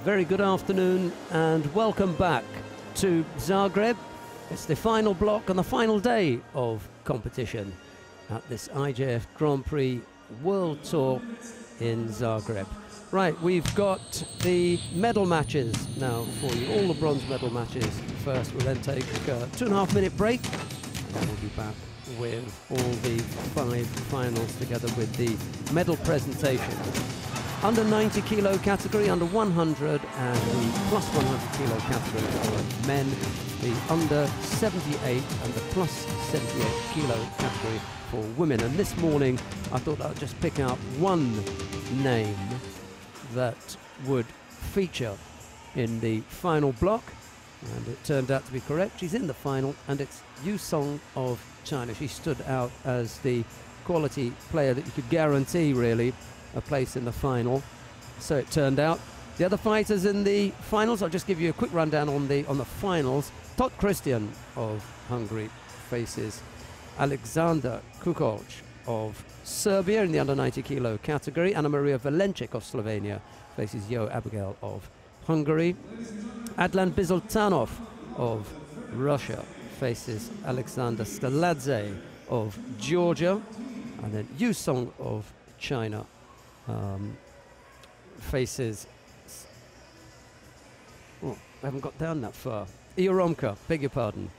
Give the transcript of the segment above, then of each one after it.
very good afternoon and welcome back to Zagreb. It's the final block and the final day of competition at this IJF Grand Prix World Tour in Zagreb. Right, we've got the medal matches now for you, all the bronze medal matches. First, we'll then take a 2.5 minute break and we'll be back with all the 5 finals together with the medal presentation. Under 90 kilo category, under 100 and the plus 100 kilo category for men, the under 78 and the plus 78 kilo category for women. And this morning I thought I'd just pick out one name that would feature in the final block, and it turned out to be correct. She's in the final, and it's Yu Song of China. She stood out as the quality player that you could guarantee really a place in the final, so it turned out. The other fighters in the finals, I'll just give you a quick rundown on the finals. Tot Christian of Hungary faces Alexander Kukoc of Serbia in the under 90 kilo category. Anna Maria Valencic of Slovenia faces Yo Abigail of Hungary. Adlan Bizoltanov of Russia faces Alexander Skaladze of Georgia. And then Yu Song of China faces, oh, I haven't got down that far. Ioromka, beg your pardon.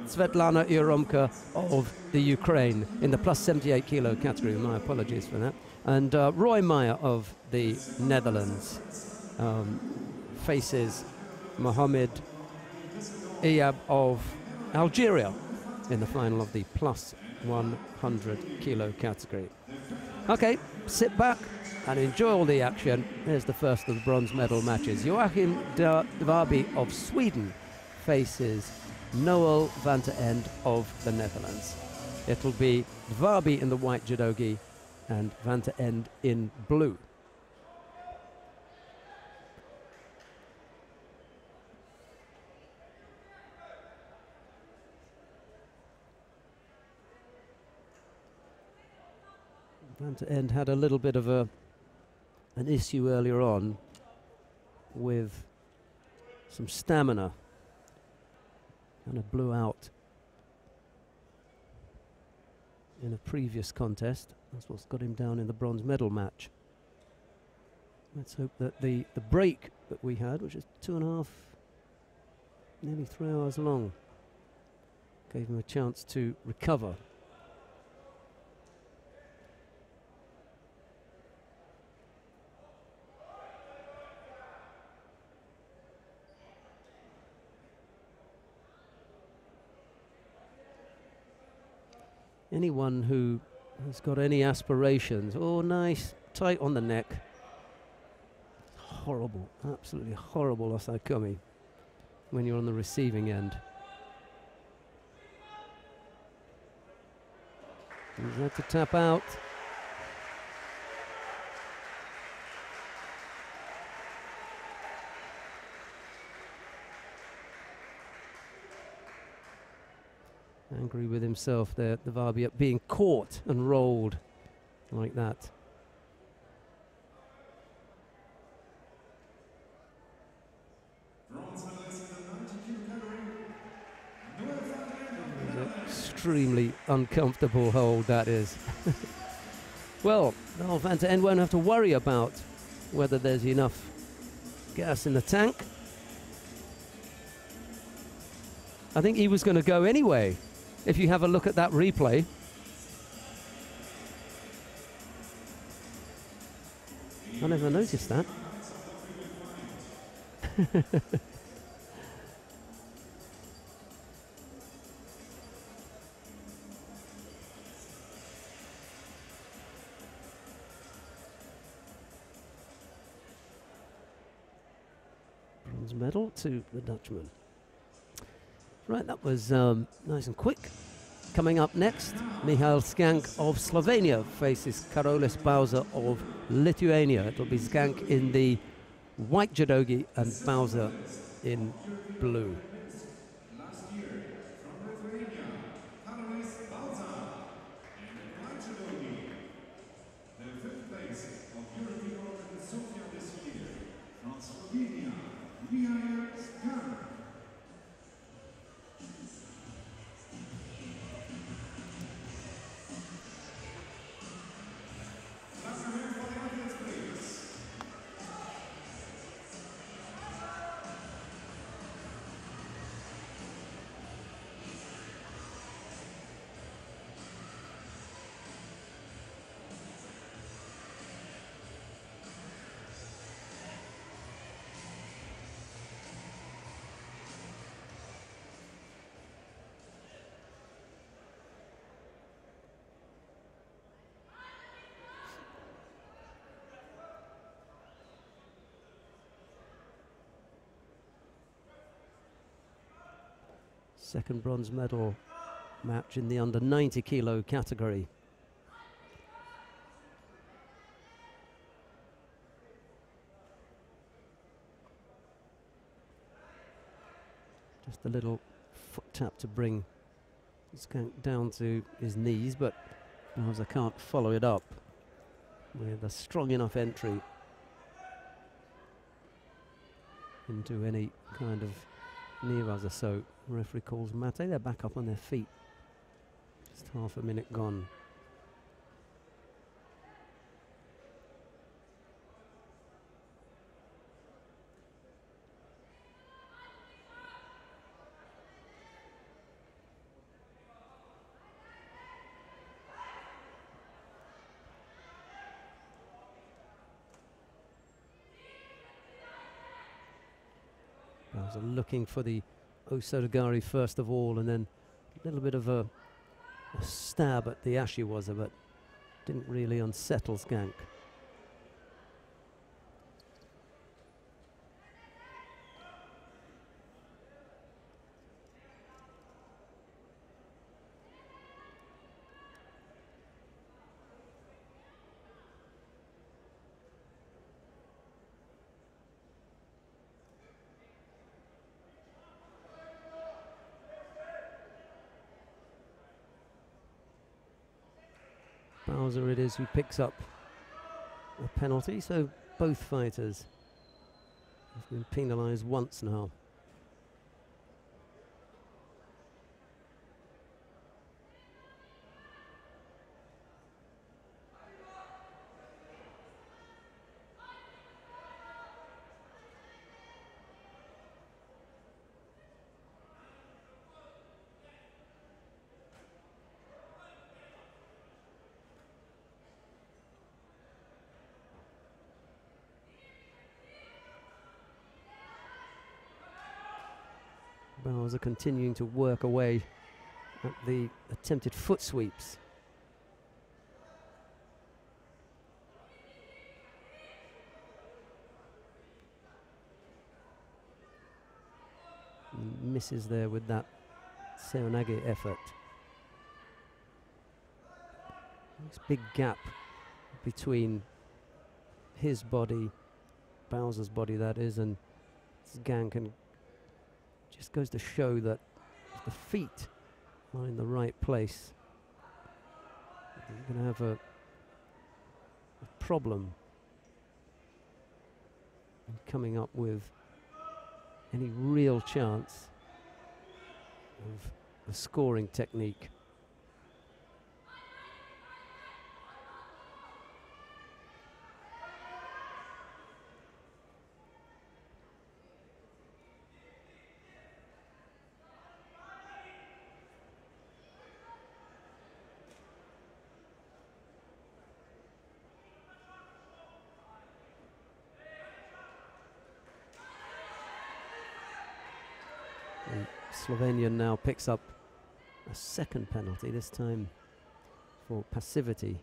Svetlana Ioromka of the Ukraine in the plus 78 kilo category. My apologies for that. And Roy Meyer of the Netherlands faces Mohamed Iyab of Algeria in the final of the plus 100 kilo category. Okay, sit back and enjoy all the action. Here's the first of the bronze medal matches. Joachim Dvabi of Sweden faces Noel van der End of the Netherlands. It'll be Dvabi in the white judogi and van der End in blue. Van der End had a little bit of an issue earlier on with some stamina. Kind of blew out in a previous contest. That's what's got him down in the bronze medal match. Let's hope that the break that we had, which is 2.5, nearly 3 hours long, gave him a chance to recover. Anyone who has got any aspirations, oh nice, tight on the neck. Horrible, absolutely horrible Osakumi when you're on the receiving end. He's had to tap out. Angry with himself there, the Dvabi, being caught and rolled like that. Extremely uncomfortable hold that is. Well, Noel van der End won't have to worry about whether there's enough gas in the tank. I think he was going to go anyway. If you have a look at that replay. I never noticed that. Bronze medal to the Dutchman. Right, that was nice and quick. Coming up next, Michal Skank of Slovenia faces Karolis Bauza of Lithuania. It'll be Skank in the white judogi and Bauza in blue. The fifth place Second bronze medal match in the under 90 kilo category. Just a little foot tap to bring Skank down to his knees, but Bowser can't follow it up with a strong enough entry into any kind of knee raiser. So referee calls mate. They're back up on their feet. Just half a minute gone. Bowser looking for the Osotogari first of all, and then a little bit of a stab at the Ashiwaza, but didn't really unsettle Skank. Bowser it is who picks up a penalty, so both fighters have been penalised once now. Bowser continuing to work away at the attempted foot sweeps. And misses there with that Seoinage effort. This big gap between his body, Bowser's body that is, and Skank, and just goes to show that if the feet are in the right place, you're going to have a problem in coming up with any real chance of a scoring technique. Slovenian now picks up a second penalty, this time for passivity.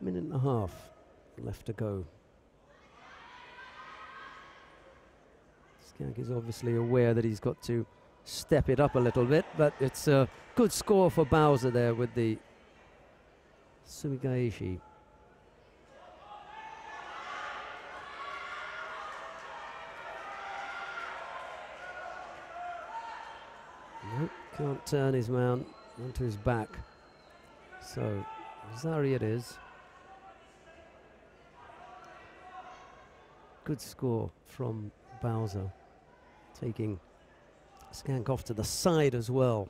Minute and a half left to go. Skank is obviously aware that he's got to step it up a little bit, but it's a good score for Bowser there with the Sumigaeshi. Nope, can't turn his mount onto his back. So Zari it is. Good score from Bowser, taking Skank off to the side as well.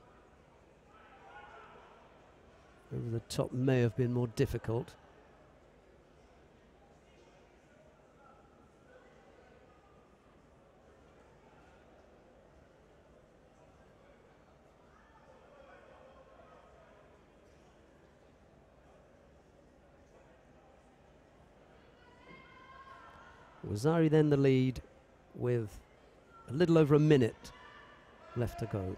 Over the top may have been more difficult. Wazari then the lead with a little over a minute left to go.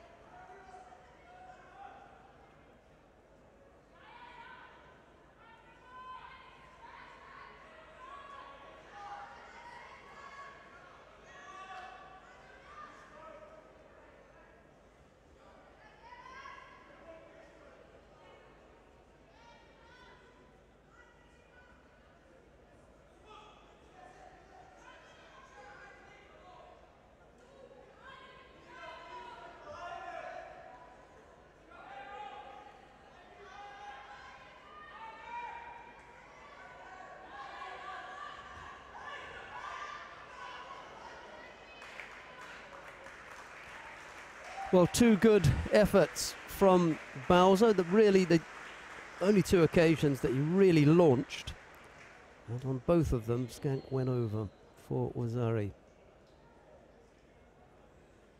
Well, two good efforts from Bowser. Really the only two occasions that he really launched. And on both of them, Skank went over for Wazari.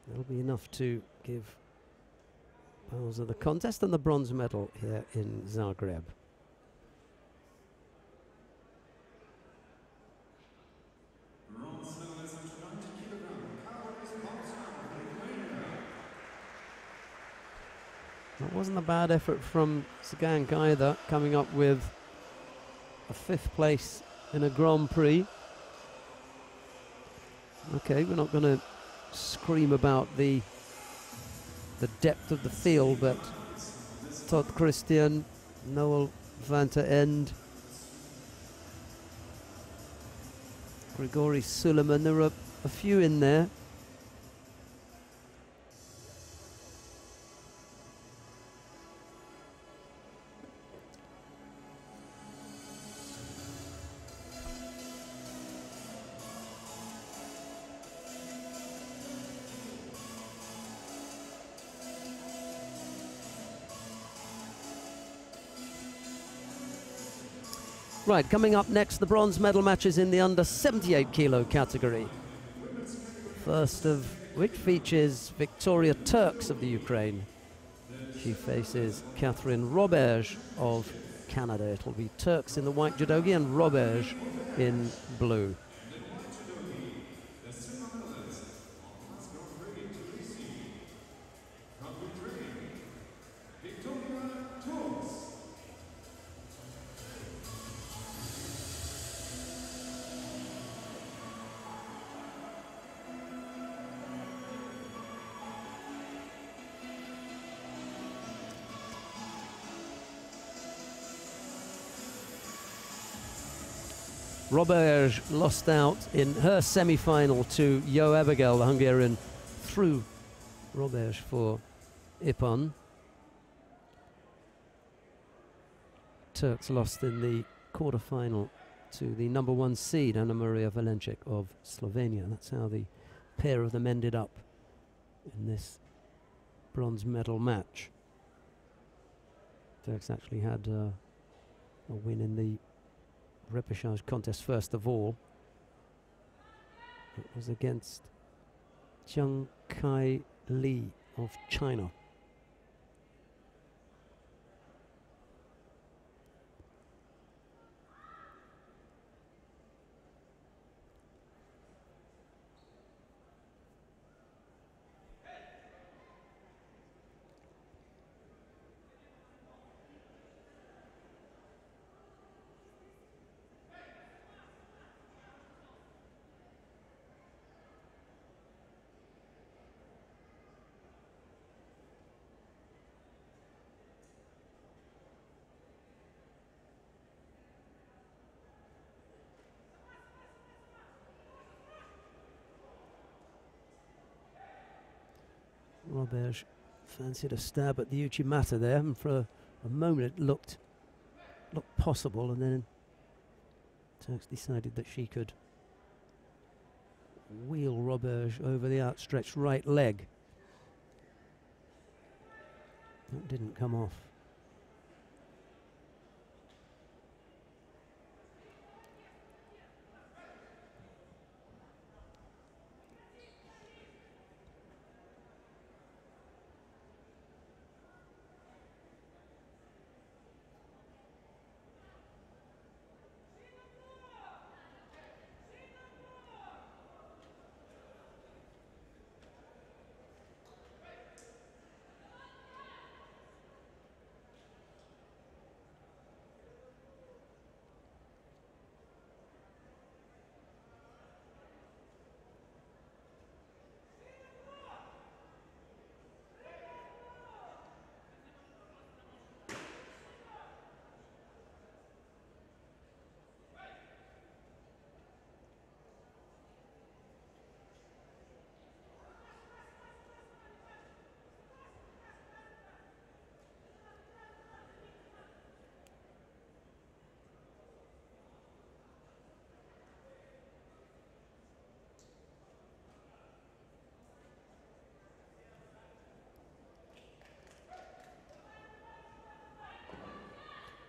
That'll be enough to give Bowser the contest and the bronze medal here in Zagreb. That wasn't a bad effort from Skank either, coming up with a 5th place in a Grand Prix. Okay, we're not going to scream about the depth of the field, but Todd Christian, Noel van ter End, Grigori Suleiman, there are a few in there. Right, coming up next, the bronze medal matches in the under 78 kilo category. First of which features Victoria Turks of the Ukraine. She faces Catherine Roberge of Canada. It'll be Turks in the white judogi and Roberge in blue. Roberge lost out in her semi-final to Jo Abigail, the Hungarian, through Roberge for Ippon. Turks lost in the quarter-final to the number 1 seed, Anna Maria Valencic of Slovenia. That's how the pair of them ended up in this bronze medal match. Turks actually had a win in the repechage contest first of all. It was against Jiang Kai Li of China. Roberge fancied a stab at the Uchimata there, and for a moment it looked possible, and then Turks decided that she could wheel Roberge over the outstretched right leg. That didn't come off.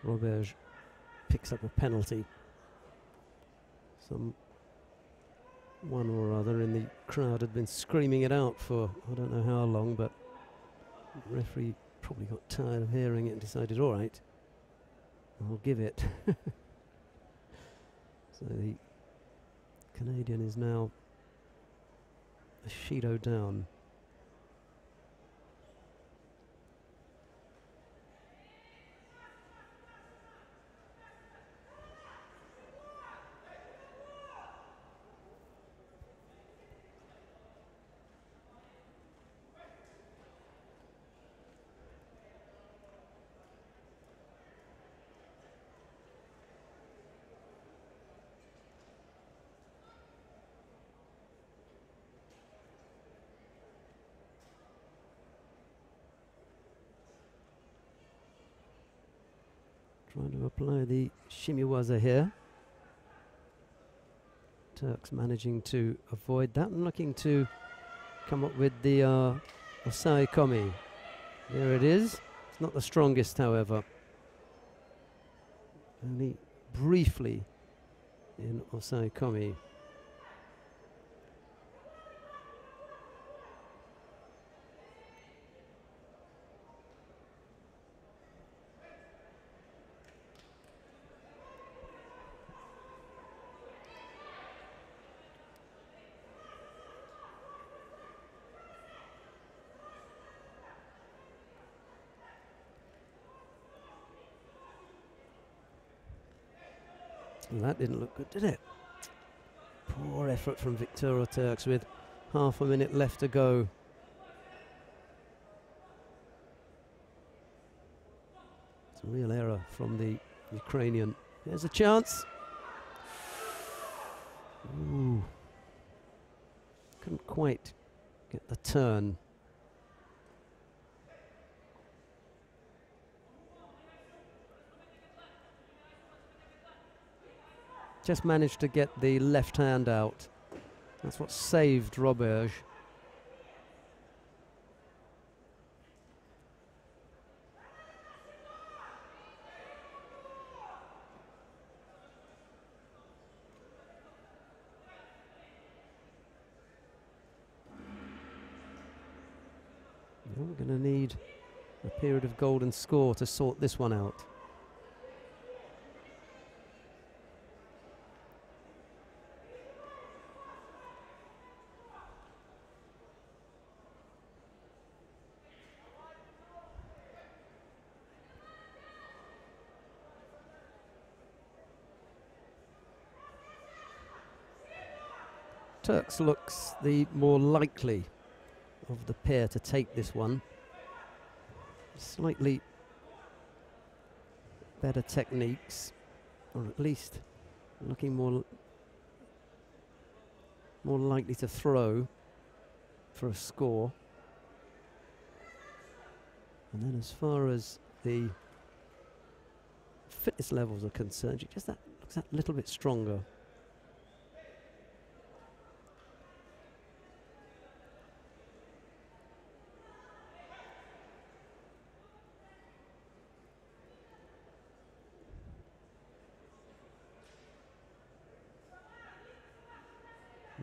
Robert picks up a penalty. Someone or other in the crowd had been screaming it out for I don't know how long, but the referee probably got tired of hearing it and decided, all right, I'll give it. So the Canadian is now a Shido down. Trying to apply the shimiwaza here. Turks managing to avoid that and looking to come up with the osai komi. There it is. It's not the strongest, however. Only briefly in osai komi. Well, that didn't look good, did it? Poor effort from Victoria Turks with half a minute left to go. It's a real error from the Ukrainian. There's a chance. Ooh. Couldn't quite get the turn. Just managed to get the left hand out. That's what saved Robert. We're going to need a period of golden score to sort this one out. Turks looks the more likely of the pair to take this one. Slightly better techniques, or at least looking more likely to throw for a score. And then as far as the fitness levels are concerned, just that looks that little bit stronger.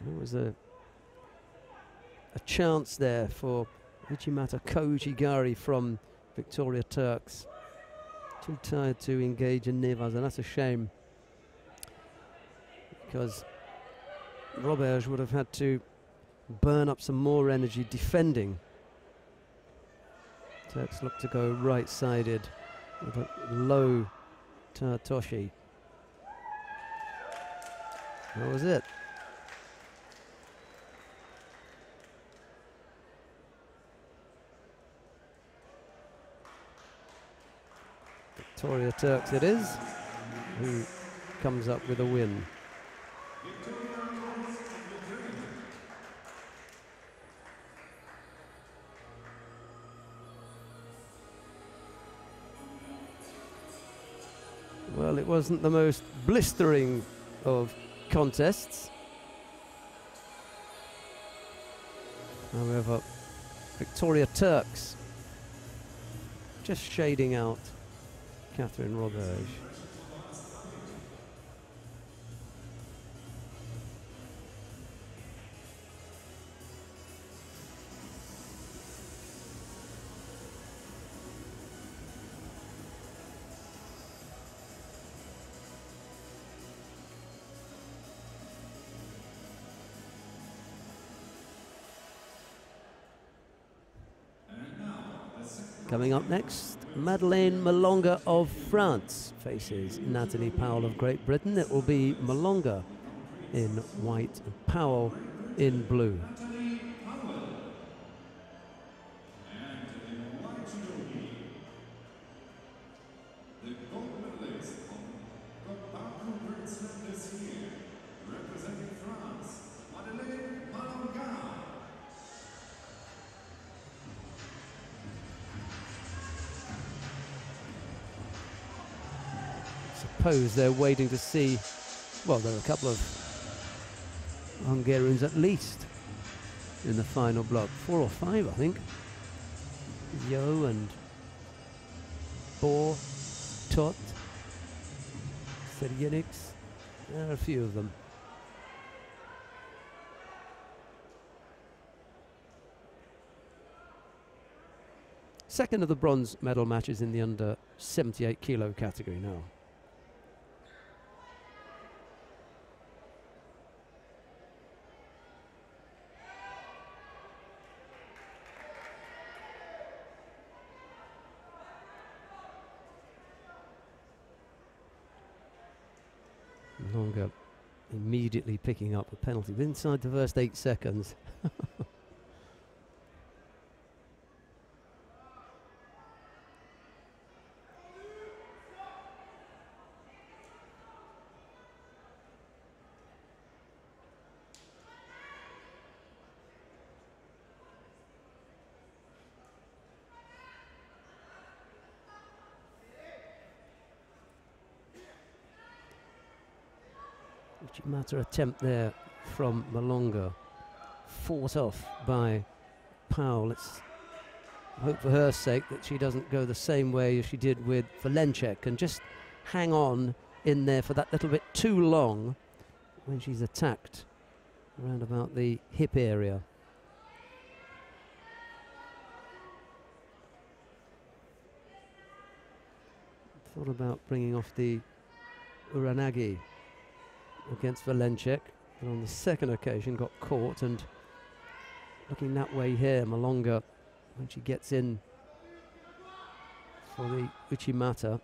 There was a chance there for Ichimata Kojigari from Victoria Turks. Too tired to engage in Nevas, and that's a shame, because Robert would have had to burn up some more energy defending. Turks look to go right-sided with a low Toshi. That was it. Victoria Turks it is, who comes up with a win. Well, it wasn't the most blistering of contests. However, Victoria Turks just shading out Catherine Roberge. Coming up next, Madeleine Malonga of France faces Natalie Powell of Great Britain. It will be Malonga in white and Powell in blue. Suppose they're waiting to see, well, there are a couple of Hungarians at least in the final block, 4 or 5 I think. Yo and Bor, Tot, Sergenix, there are a few of them. Second of the bronze medal matches in the under 78 kilo category now. Malonga immediately picking up a penalty inside the first 8 seconds. Matter attempt there from Malonga, fought off by Powell. Let's hope for her sake that she doesn't go the same way as she did with Valencek and just hang on in there for that little bit too long when she's attacked around about the hip area. Thought about bringing off the Uranagi against Valencek, but on the second occasion got caught, and looking that way here, Malonga, when she gets in for the Uchimata,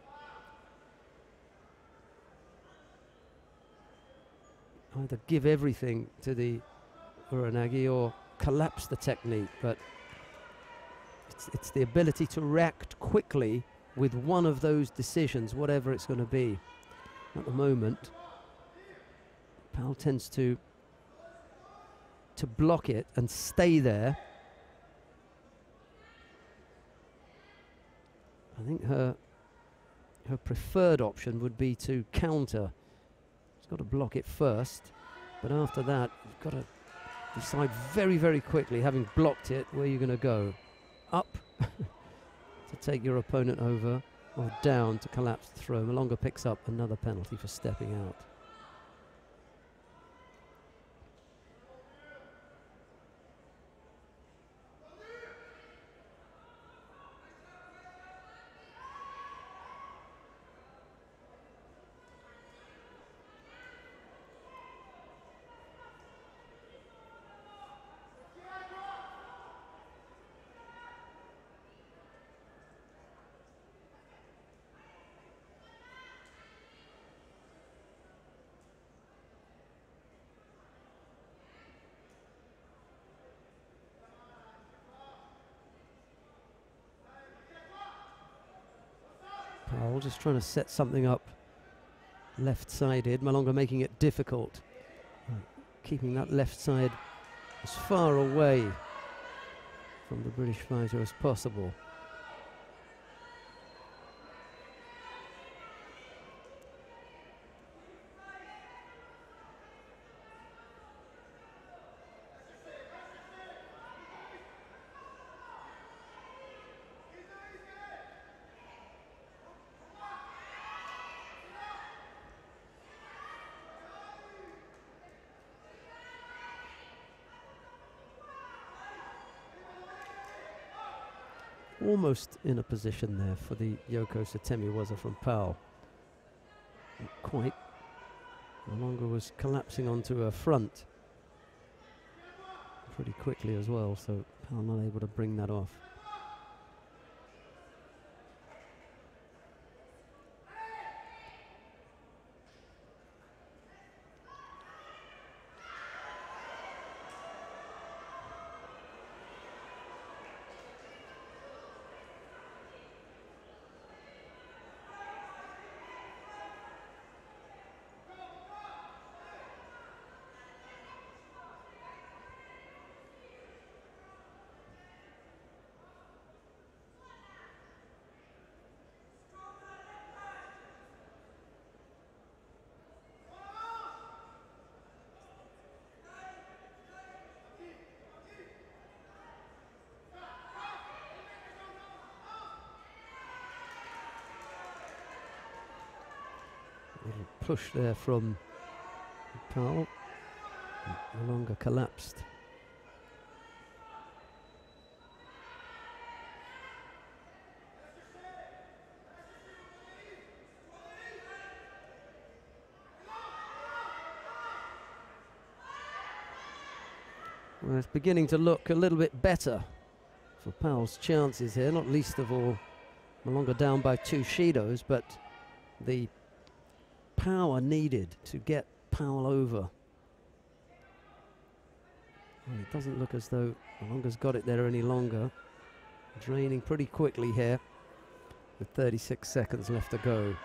either give everything to the Uranagi or collapse the technique, but it's the ability to react quickly with one of those decisions, whatever it's going to be. At the moment, Powell tends to block it and stay there. I think her preferred option would be to counter. She's got to block it first, but after that, you've got to decide very, very quickly, having blocked it, where you're going to go. Up to take your opponent over, or down to collapse the throw. Malonga picks up another penalty for stepping out. Powell just trying to set something up left-sided. Malonga making it difficult, keeping that left side as far away from the British fighter as possible. almost in a position there for the Yoko Satemiwaza from Powell. Not quite. Malonga was collapsing onto her front pretty quickly as well, so Powell not able to bring that off. Little push there from Powell. Malonga collapsed. Well, it's beginning to look a little bit better for Powell's chances here, not least of all Malonga down by 2 Shidos, but the power needed to get Powell over. Well, it doesn't look as though Malonga's got it there any longer. Draining pretty quickly here with 36 seconds left to go.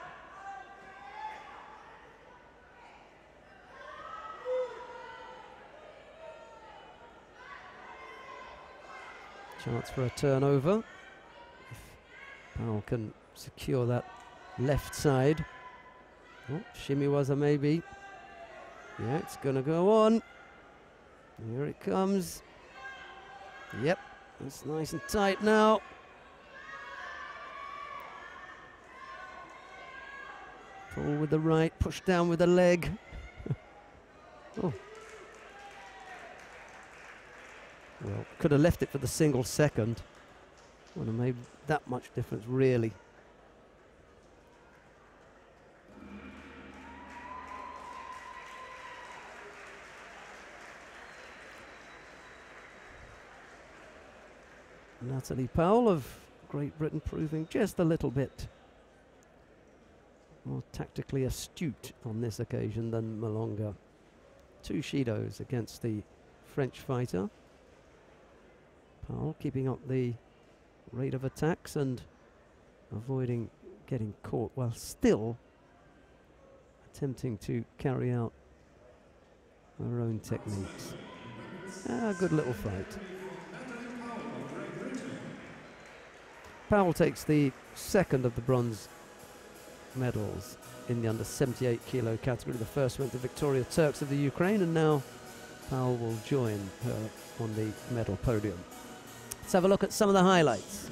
Chance for a turnover. If Powell can secure that left side. Oh, Shimiwaza maybe. Yeah, it's going to go on. Here it comes. Yep, it's nice and tight now. Pull with the right, push down with the leg. Oh. Well, could have left it for the single second. Wouldn't have made that much difference, really. Natalie Powell of Great Britain proving just a little bit more tactically astute on this occasion than Malonga. 2 Shidos against the French fighter. Powell keeping up the rate of attacks and avoiding getting caught while still attempting to carry out her own techniques. A good little fight. Powell takes the second of the bronze medals in the under 78 kilo category. The first went to Victoria Turks of the Ukraine, and now Powell will join her on the medal podium. Let's have a look at some of the highlights.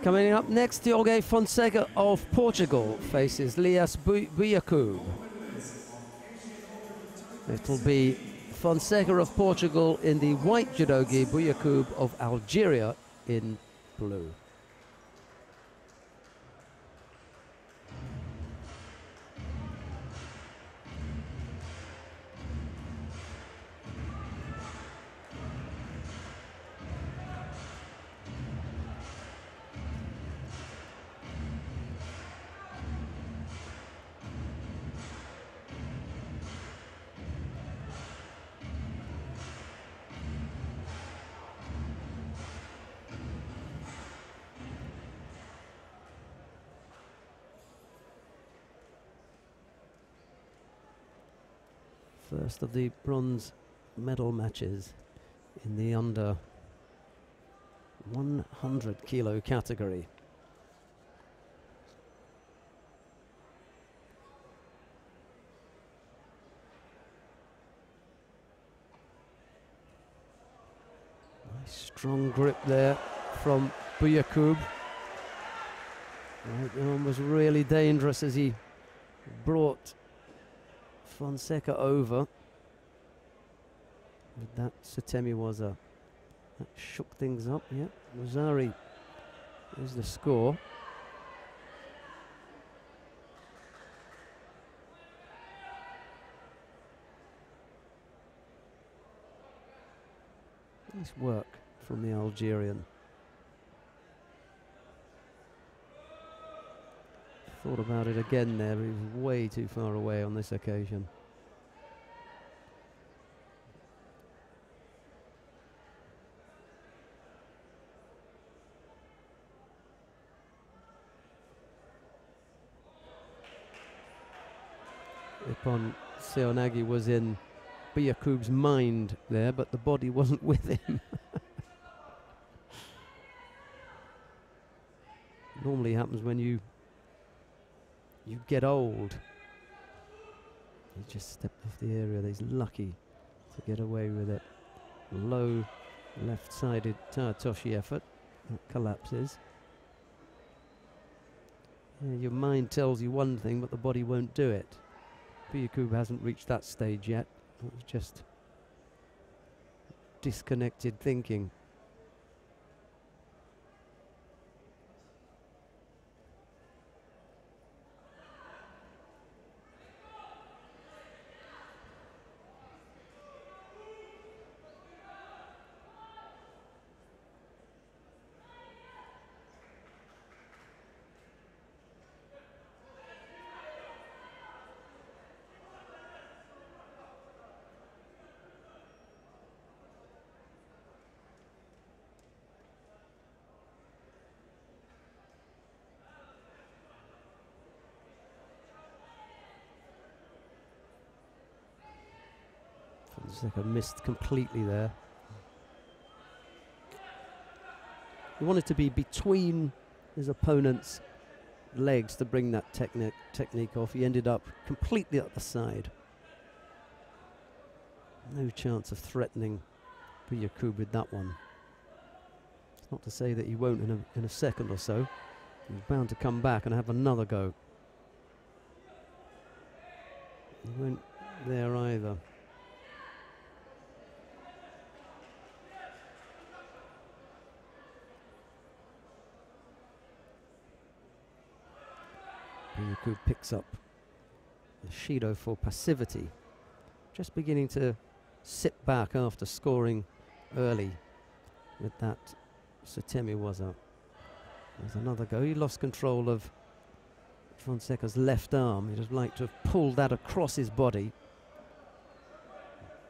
Coming up next, Jorge Fonseca of Portugal faces Lias Buyakub. It'll be Fonseca of Portugal in the white judogi, Buyakub of Algeria in blue. First of the bronze medal matches in the under 100 kilo category. Nice strong grip there from Buyakub. Right arm was really dangerous as he brought Fonseca over. With that Setemiwaza, that shook things up. Yeah, Rosari is the score. Nice work from the Algerian. Thought about it again there, but he was way too far away on this occasion. Ipon Seonagi was in Buyakub's mind there, but the body wasn't with him. Normally happens when you get old. He just stepped off the area. He's lucky to get away with it. Low left-sided Taratoshi effort. That collapses. Yeah, your mind tells you one thing, but the body won't do it. Buyakub hasn't reached that stage yet. It was just disconnected thinking. Fonseca missed completely there. He wanted to be between his opponent's legs to bring that technique off. He ended up completely at the side. No chance of threatening Buyakub with that one. It's not to say that he won't in a second or so. He's bound to come back and have another go. He won't there either. Buyakub picks up the Shido for passivity. Just beginning to sit back after scoring early with that Setemiwaza. There's another go. He lost control of Fonseca's left arm. He'd have liked to have pulled that across his body.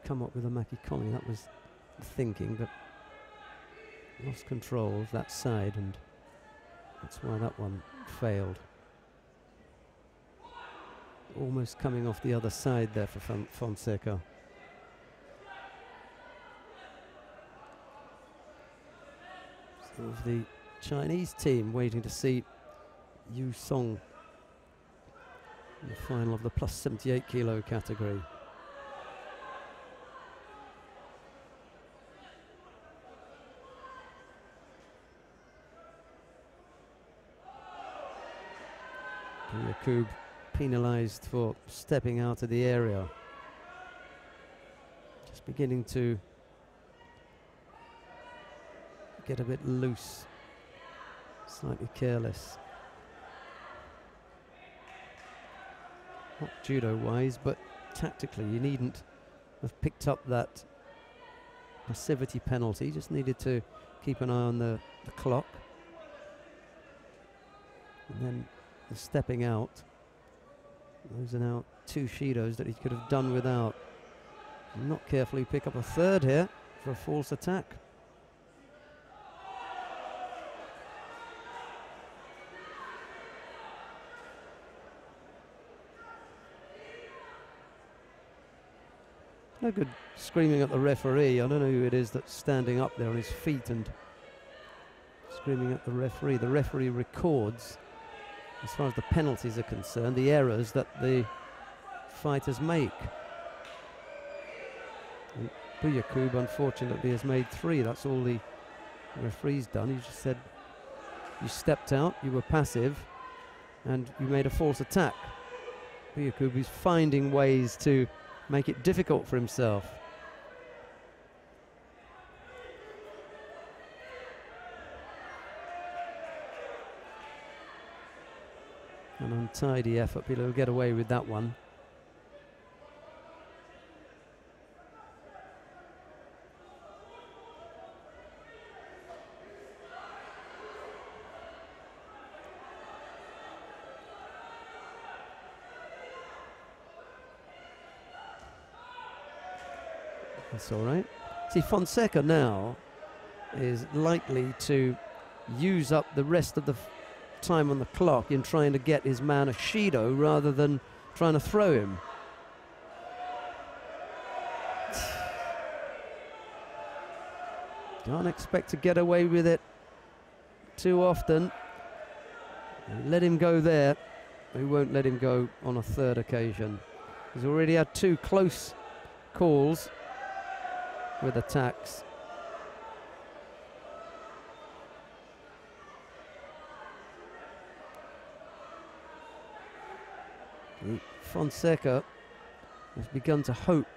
Come up with a makikomi. That was the thinking, but lost control of that side, and that's why that one failed. Almost coming off the other side there for Fonseca. Some of the Chinese team waiting to see Yu Song in the final of the plus 78 kilo category. Buyakub penalised for stepping out of the area. Just beginning to get a bit loose, slightly careless. Not judo-wise, but tactically, you needn't have picked up that passivity penalty. Just needed to keep an eye on the clock. And then the stepping out. Those are now two Shidos that he could have done without. Not carefully pick up a third here for a false attack. No good screaming at the referee. I don't know who it is that's standing up there on his feet and screaming at the referee. The referee records, as far as the penalties are concerned, the errors that the fighters make. And Buyakub, unfortunately, has made 3. That's all the referee's done. He just said, you stepped out, you were passive, and you made a false attack. Buyakub is finding ways to make it difficult for himself. An untidy effort, but he'll get away with that one. That's all right. See, Fonseca now is likely to use up the rest of the time on the clock in trying to get his man a Shido rather than trying to throw him. Can't expect to get away with it too often. Let him go there. We won't let him go on a 3rd occasion. He's already had 2 close calls with attacks. Fonseca has begun to hope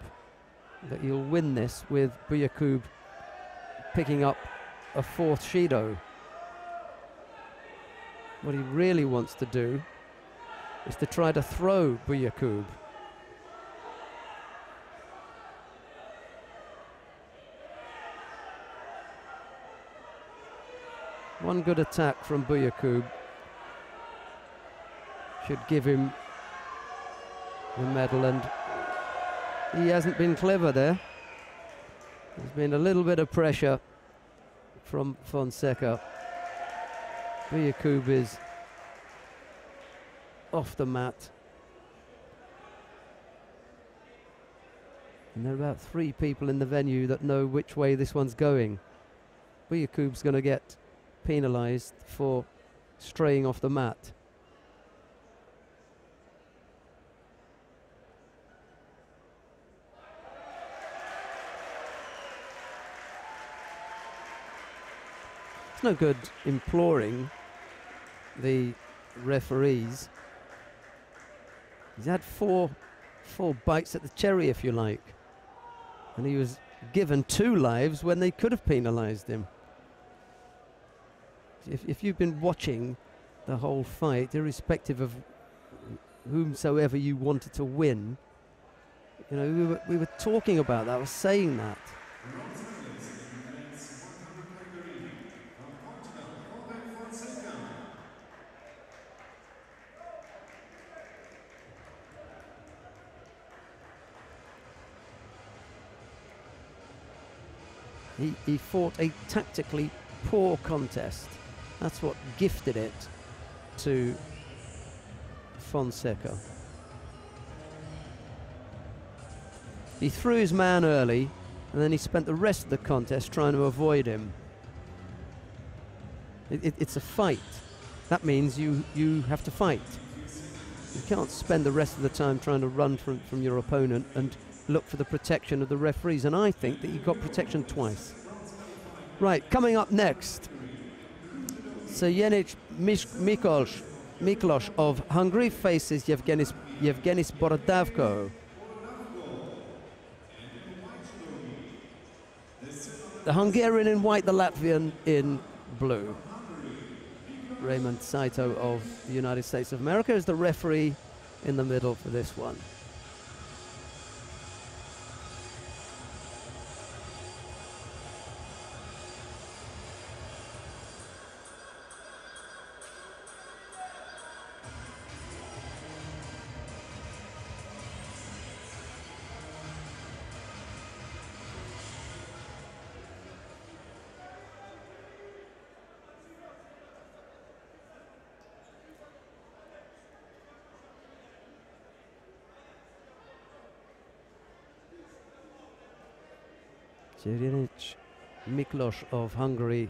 that he'll win this with Buyakub picking up a 4th Shido. What he really wants to do is to try to throw Buyakub. One good attack from Buyakub should give him the medal, and he hasn't been clever there. There's been a little bit of pressure from Fonseca. Buyakub is off the mat. And there are about 3 people in the venue that know which way this one's going. Buyakub's going to get penalised for straying off the mat. It's no good imploring the referees. He's had four bites at the cherry, if you like, and he was given 2 lives when they could have penalised him. If you've been watching the whole fight, irrespective of whomsoever you wanted to win, you know, we were talking about that, I was saying that. He fought a tactically poor contest. That's what gifted it to Fonseca. He threw his man early, and then he spent the rest of the contest trying to avoid him. It's a fight. That means you have to fight. You can't spend the rest of the time trying to run from your opponent and look for the protection of the referees, and I think that he got protection twice. Right, coming up next, Sejenic Miklos of Hungary faces Yevgenis Borodavko. The Hungarian in white, the Latvian in blue. Raymond Saito of the United States of America is the referee in the middle for this one. Ciric Miklos of Hungary,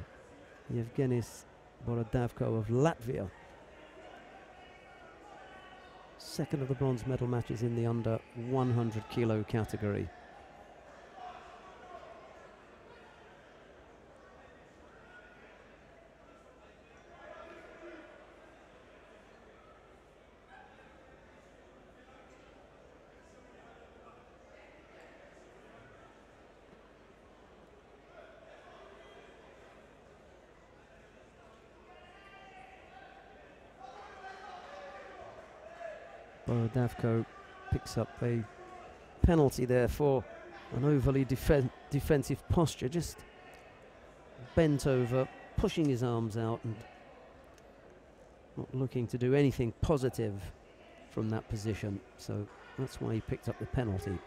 Yevgenis Borodavko of Latvia. Second of the bronze medal matches in the under 100 kilo category. Borodavko picks up a penalty there for an overly defensive posture, just bent over, pushing his arms out and not looking to do anything positive from that position. So that's why he picked up the penalty.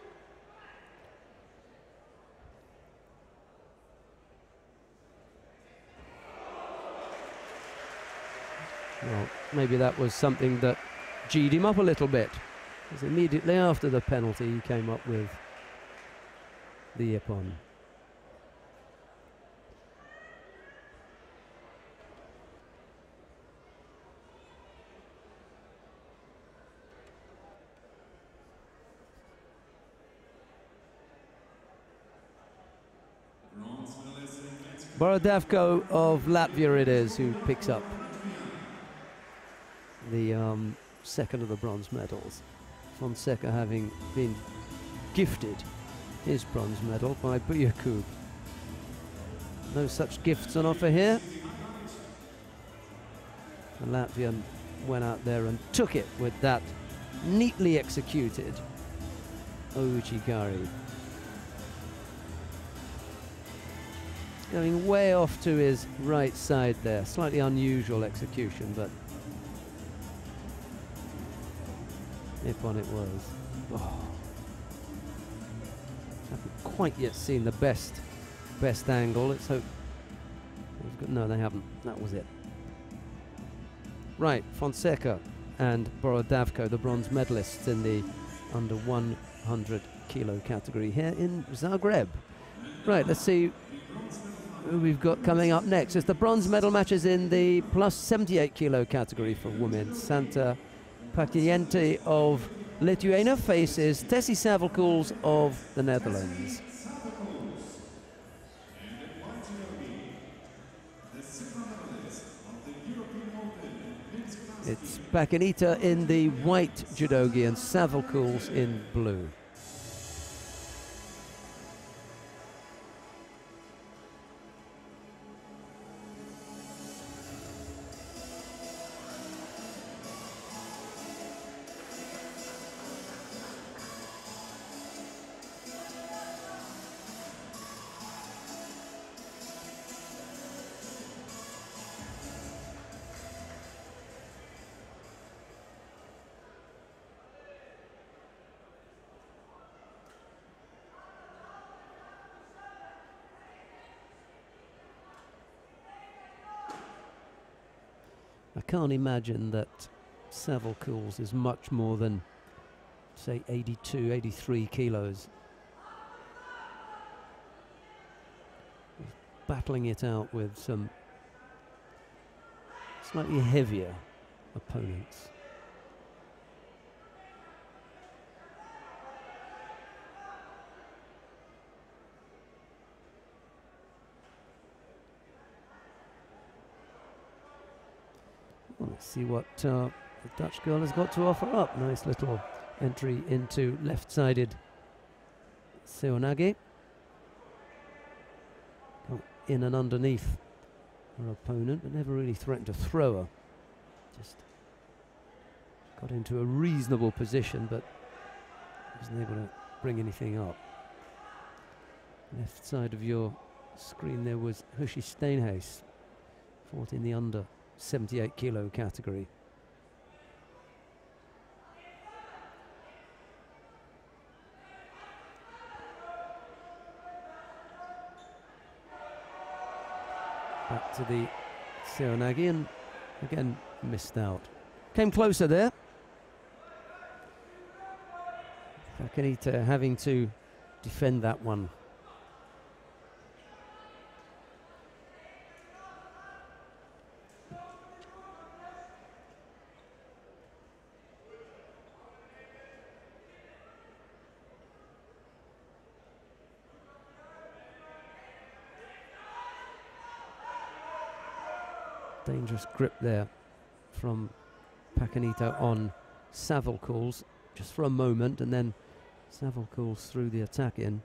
Well, maybe that was something that G'd him up a little bit, because immediately after the penalty he came up with the ippon. Borodavko of Latvia it is who picks up the second of the bronze medals. Fonseca having been gifted his bronze medal by Buyakub. No such gifts on offer here. The Latvian went out there and took it with that neatly executed Ouchigari. Going way off to his right side there. Slightly unusual execution, but ippon it was. Oh. Haven't quite yet seen the best angle. Let's hope. No, they haven't. That was it. Right, Fonseca and Borodavko, the bronze medalists in the under 100 kilo category here in Zagreb. Right, let's see who we've got coming up next. It's the bronze medal matches in the plus 78 kilo category for women. Santa Pakiente of Lithuania faces Tessie Savelcools of the Netherlands. It's Pakinita in the white judogi and Savelcools in blue. I can't imagine that Savelcools is much more than, say, 82, 83 kilos. He's battling it out with some slightly heavier opponents. Let's see what the Dutch girl has got to offer up. Nice little entry into left-sided Seoinage. Got in and underneath her opponent, but never really threatened to throw her. Just got into a reasonable position, but wasn't able to bring anything up. Left side of your screen there was Hushi Steenhuis, fought in the under 78 kilo category. Back to the Seoinage and again missed out. Came closer there. Pakinita having to defend that one. Dangerous grip there from Pacanito on Savilcools, just for a moment, and then Savilcools threw the attack in.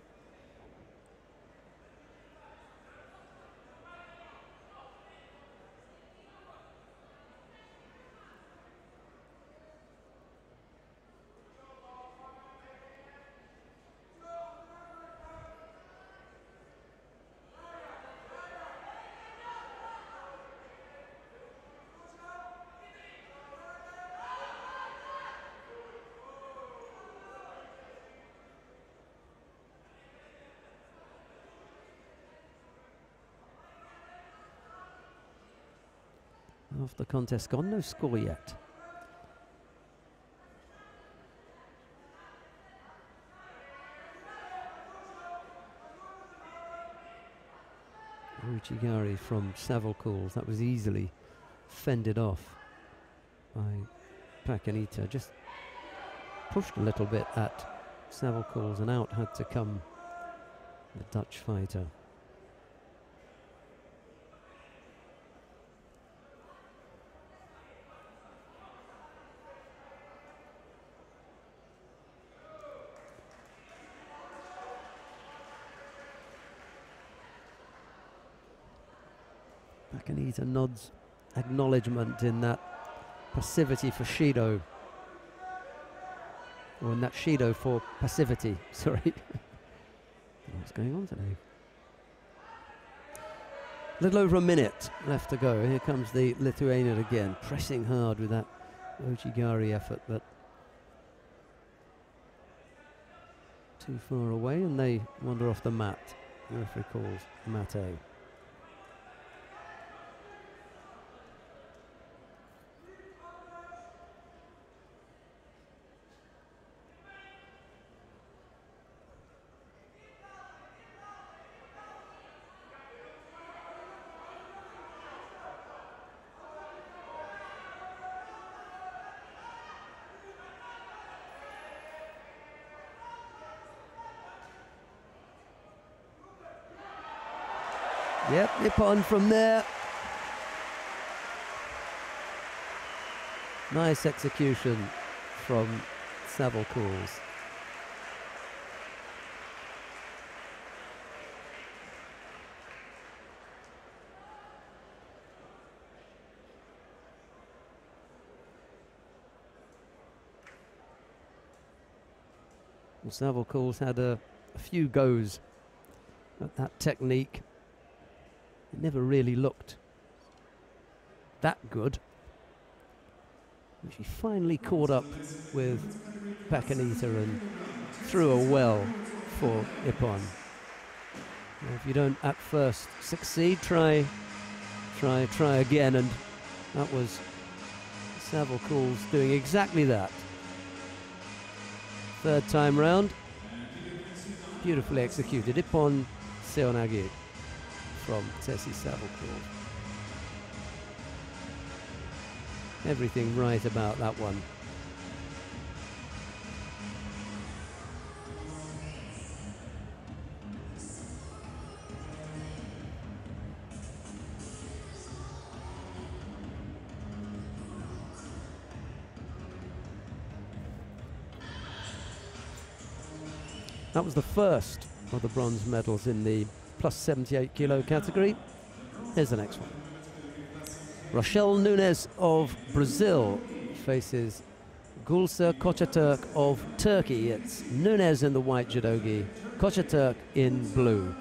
Half the contest gone, no score yet. Uchigari from Savilcools, that was easily fended off by Pacanito. Just pushed a little bit at Savilcools, and out had to come the Dutch fighter. Pacanito nods acknowledgement in that passivity for Shido, or in that Shido for passivity, sorry. What's going on today? A little over a minute left to go. Here comes the Lithuanian again, pressing hard with that Uchigari effort, but too far away, and they wander off the mat. The referee calls Mate. Yep, Nippon from there. Nice execution from Savilcools. Well, Savilcools had a few goes at that technique. It never really looked that good. And she finally caught up with Pacanito and threw a well for Ippon. Now, if you don't at first succeed, try again, and that was Savilcools doing exactly that. Third time round, beautifully executed. Ippon Seonagi from Tessie Savilcools. Everything right about that one. That was the first of the bronze medals in the plus 78 kilo category. Here's the next one. Rochelle Nunes of Brazil faces Gülse Kocaturk of Turkey. It's Nunes in the white judogi, Kocaturk in blue.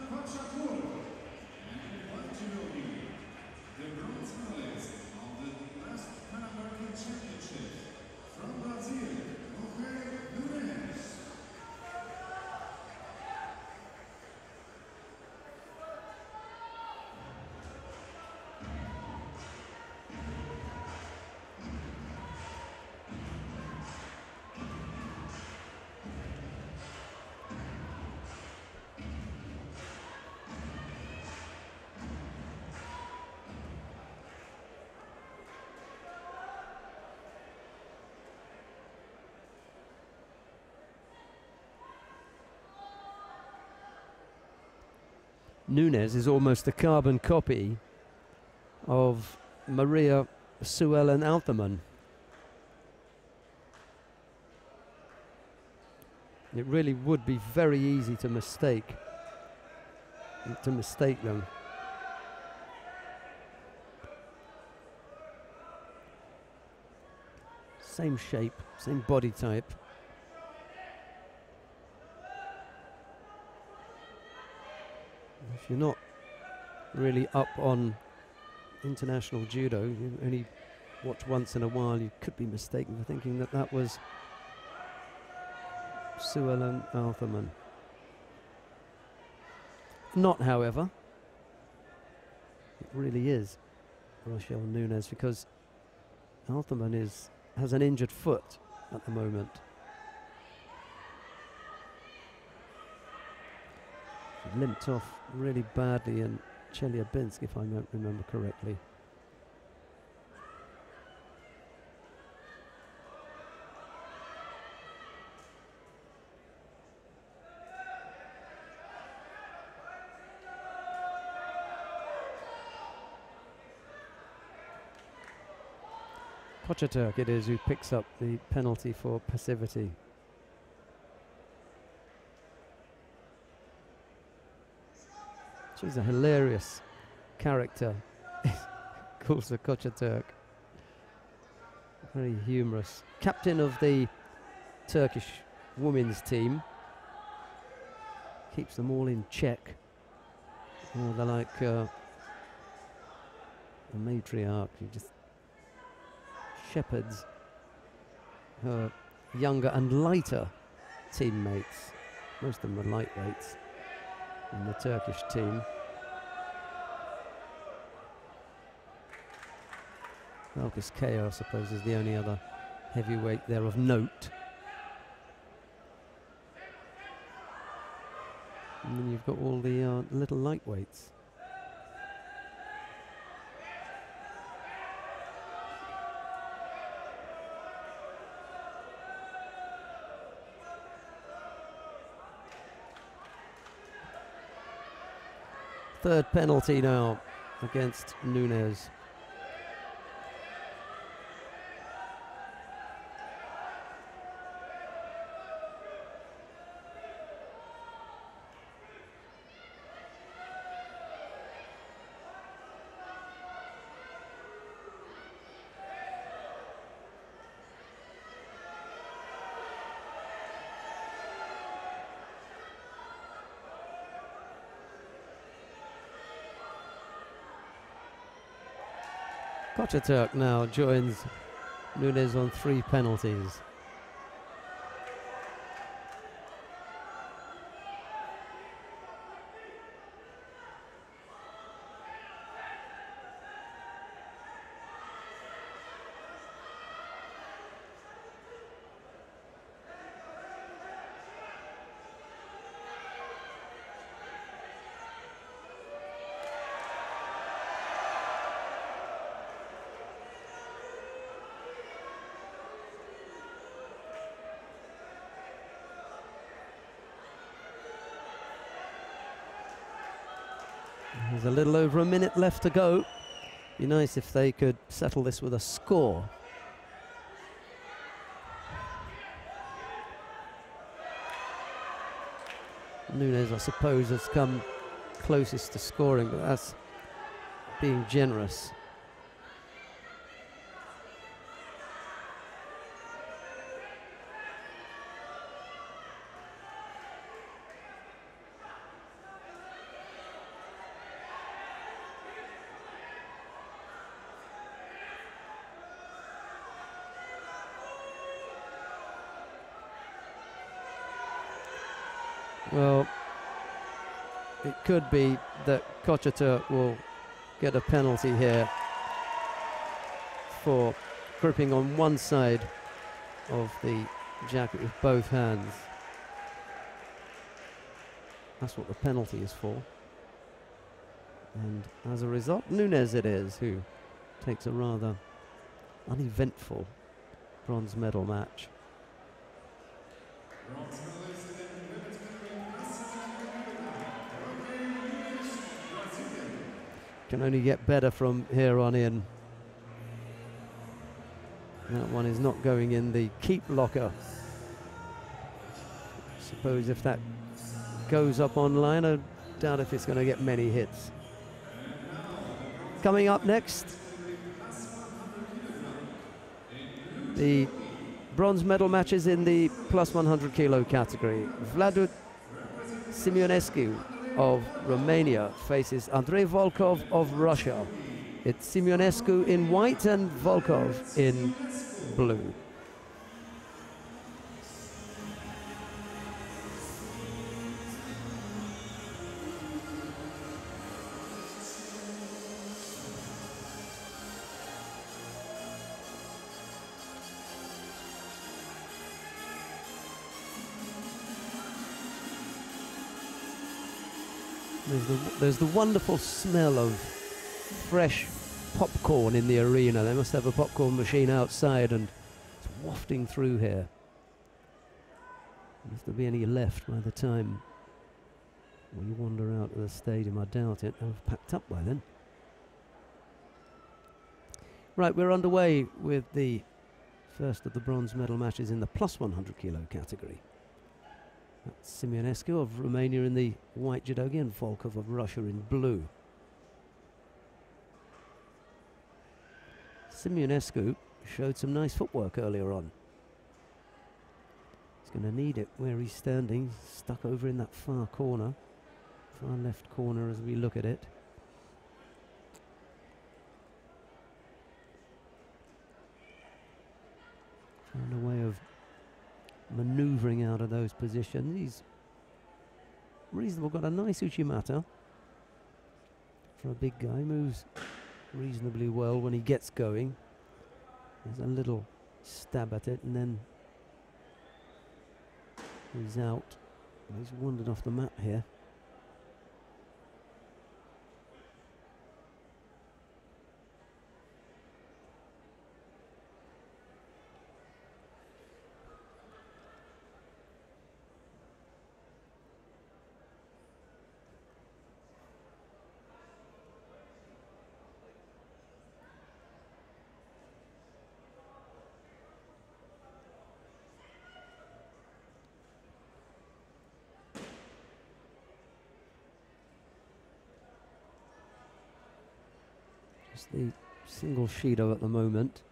Nunes is almost a carbon copy of Maria Suellen Altherman. It really would be very easy to mistake them. Same shape, same body type. If you're not really up on international judo, you only watch once in a while, you could be mistaken for thinking that that was Suellen Altherman. Not, however. It really is Rochelle Nunes, because Altherman has an injured foot at the moment. She limped off really badly in Chelyabinsk, if I remember correctly. Kochaturk it is who picks up the penalty for passivity. She's a hilarious character, Kulsa Kochaturk. Very humorous. Captain of the Turkish women's team. Keeps them all in check. Oh, they're like a matriarch. You just shepherds her younger and lighter teammates. Most of them are lightweights in the Turkish team. Alkis Kaya, I suppose, is the only other heavyweight there of note. And then you've got all the little lightweights. Third penalty now against Nunes. Kochaturk now joins Nunes on 3 penalties. There's a little over a minute left to go. Be nice if they could settle this with a score. Nunes, I suppose, has come closest to scoring, but that's being generous. Well, it could be that Kochaturk will get a penalty here for gripping on one side of the jacket with both hands. That's what the penalty is for. And as a result, Nunes it is who takes a rather uneventful bronze medal match. Can only get better from here on in. That one is not going in the keep locker. Suppose if that goes up online, I doubt if it's going to get many hits. Coming up next, the bronze medal matches in the plus 100 kilo category. Vladu Simeonescu of Romania faces Andrei Volkov of Russia. It's Simeonescu in white and Volkov in blue. There's the wonderful smell of fresh popcorn in the arena. They must have a popcorn machine outside and it's wafting through here. If there'll be any left by the time we wander out of the stadium, I doubt it. I've packed up by then. Right, we're underway with the first of the bronze medal matches in the plus 100 kilo category. That's Simeonescu of Romania in the white judogi and Volkov of Russia in blue. Simeonescu showed some nice footwork earlier on. He's going to need it where he's standing, stuck over in that far corner, far left corner as we look at it. Found a way of manoeuvring out of those positions. He's reasonable, got a nice uchimata for a big guy, moves reasonably well when he gets going. There's a little stab at it and then he's out. He's wandered off the mat here. The single Shido at the moment.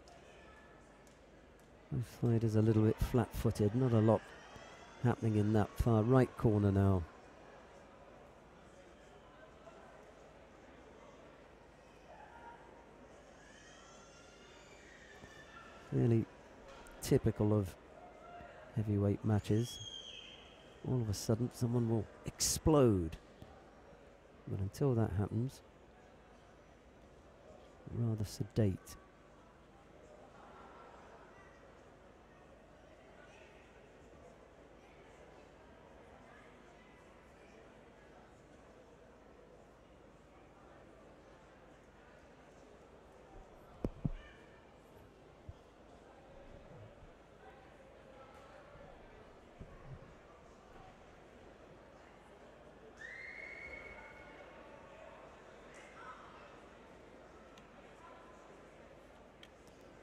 Both fighters a little bit flat-footed, not a lot happening in that far right corner now. Fairly typical of heavyweight matches. All of a sudden someone will explode. But until that happens, rather sedate.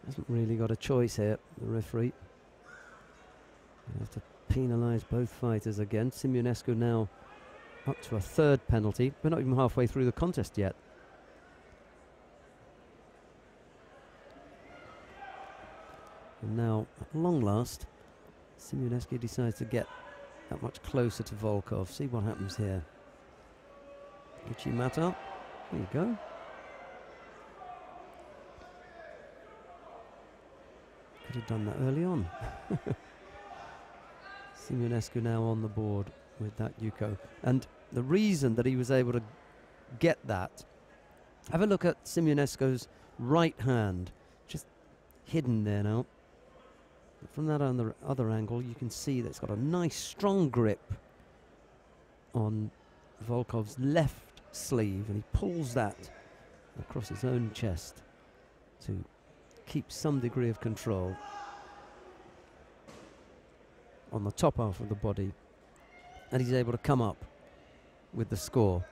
Hasn't really got a choice here, the referee. They have to penalise both fighters again. Simeonescu now up to a third penalty. We're not even halfway through the contest yet. And now, at long last, Simeonescu decides to get that much closer to Volkov. See what happens here. Uchimata, there you go. Could have done that early on. Simeonescu now on the board with that Yuko. And the reason that he was able to get that, have a look at Simeonescu's right hand, just hidden there now. But from that other angle, you can see that it's got a nice strong grip on Volkov's left sleeve, and he pulls that across his own chest to keep some degree of control on the top half of the body, and he's able to come up with the score.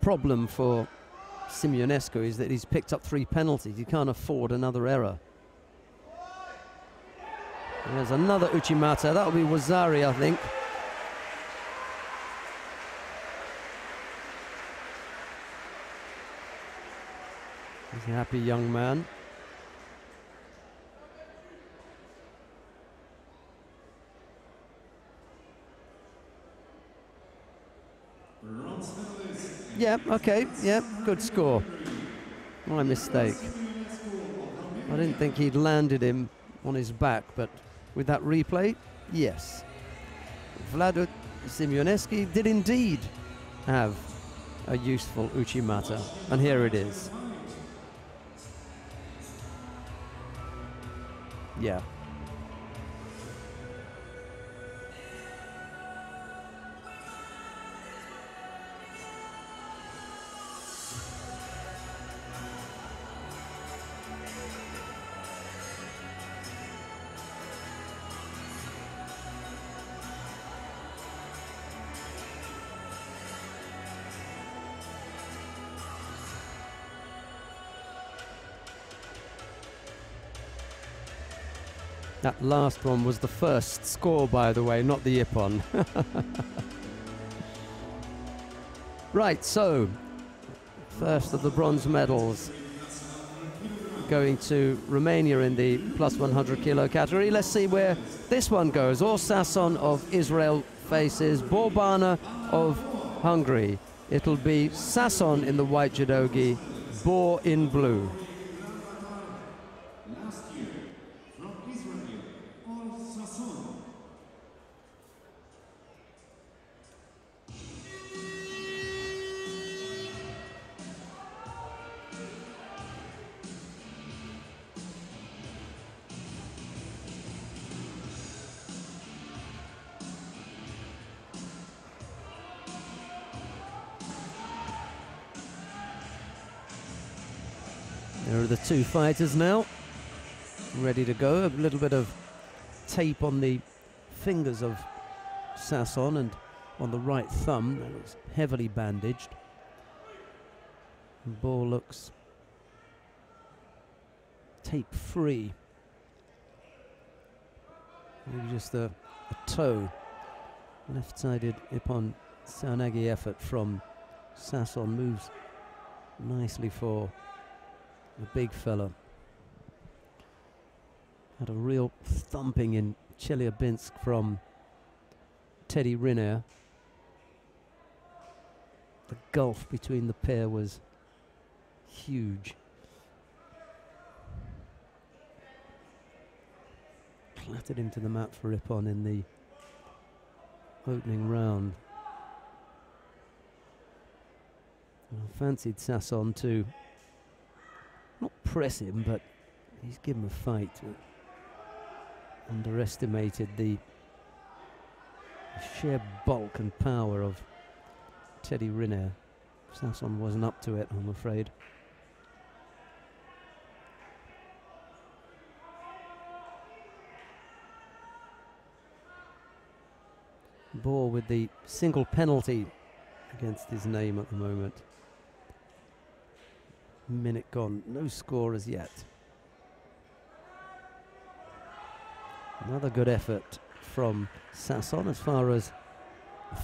problem for Simeonescu is that he's picked up 3 penalties. He can't afford another error. There's another Uchimata. That'll be Wazari, I think. He's a happy young man. Yeah, okay, yeah, good score. My mistake. I didn't think he'd landed him on his back, but with that replay, yes. Vlado Simeonescu did indeed have a useful Uchimata, and here it is. Yeah. That last one was the first score, by the way, not the Ippon. Right, so first of the bronze medals going to Romania in the plus 100 kilo category. Let's see where this one goes. Orsasson of Israel faces Borbana of Hungary. It'll be Sasson in the white judogi, Bor in blue. There are the 2 fighters now, ready to go. A little bit of tape on the fingers of Sasson and on the right thumb. That looks heavily bandaged. The ball looks tape-free. Maybe just a toe. Left-sided Ippon Saonagi effort from Sasson moves nicely for the big fella. Had a real thumping in Chelyabinsk from Teddy Riner. The gulf between the pair was huge. Clattered into the mat for Ippon in the opening round. I fancied Sasson to not press him, but he's given him a fight. Underestimated the sheer bulk and power of Teddy Riner. Sasson wasn't up to it, I'm afraid. Bor with the single penalty against his name at the moment. Minute gone, no score as yet. Another good effort from Sasson as far as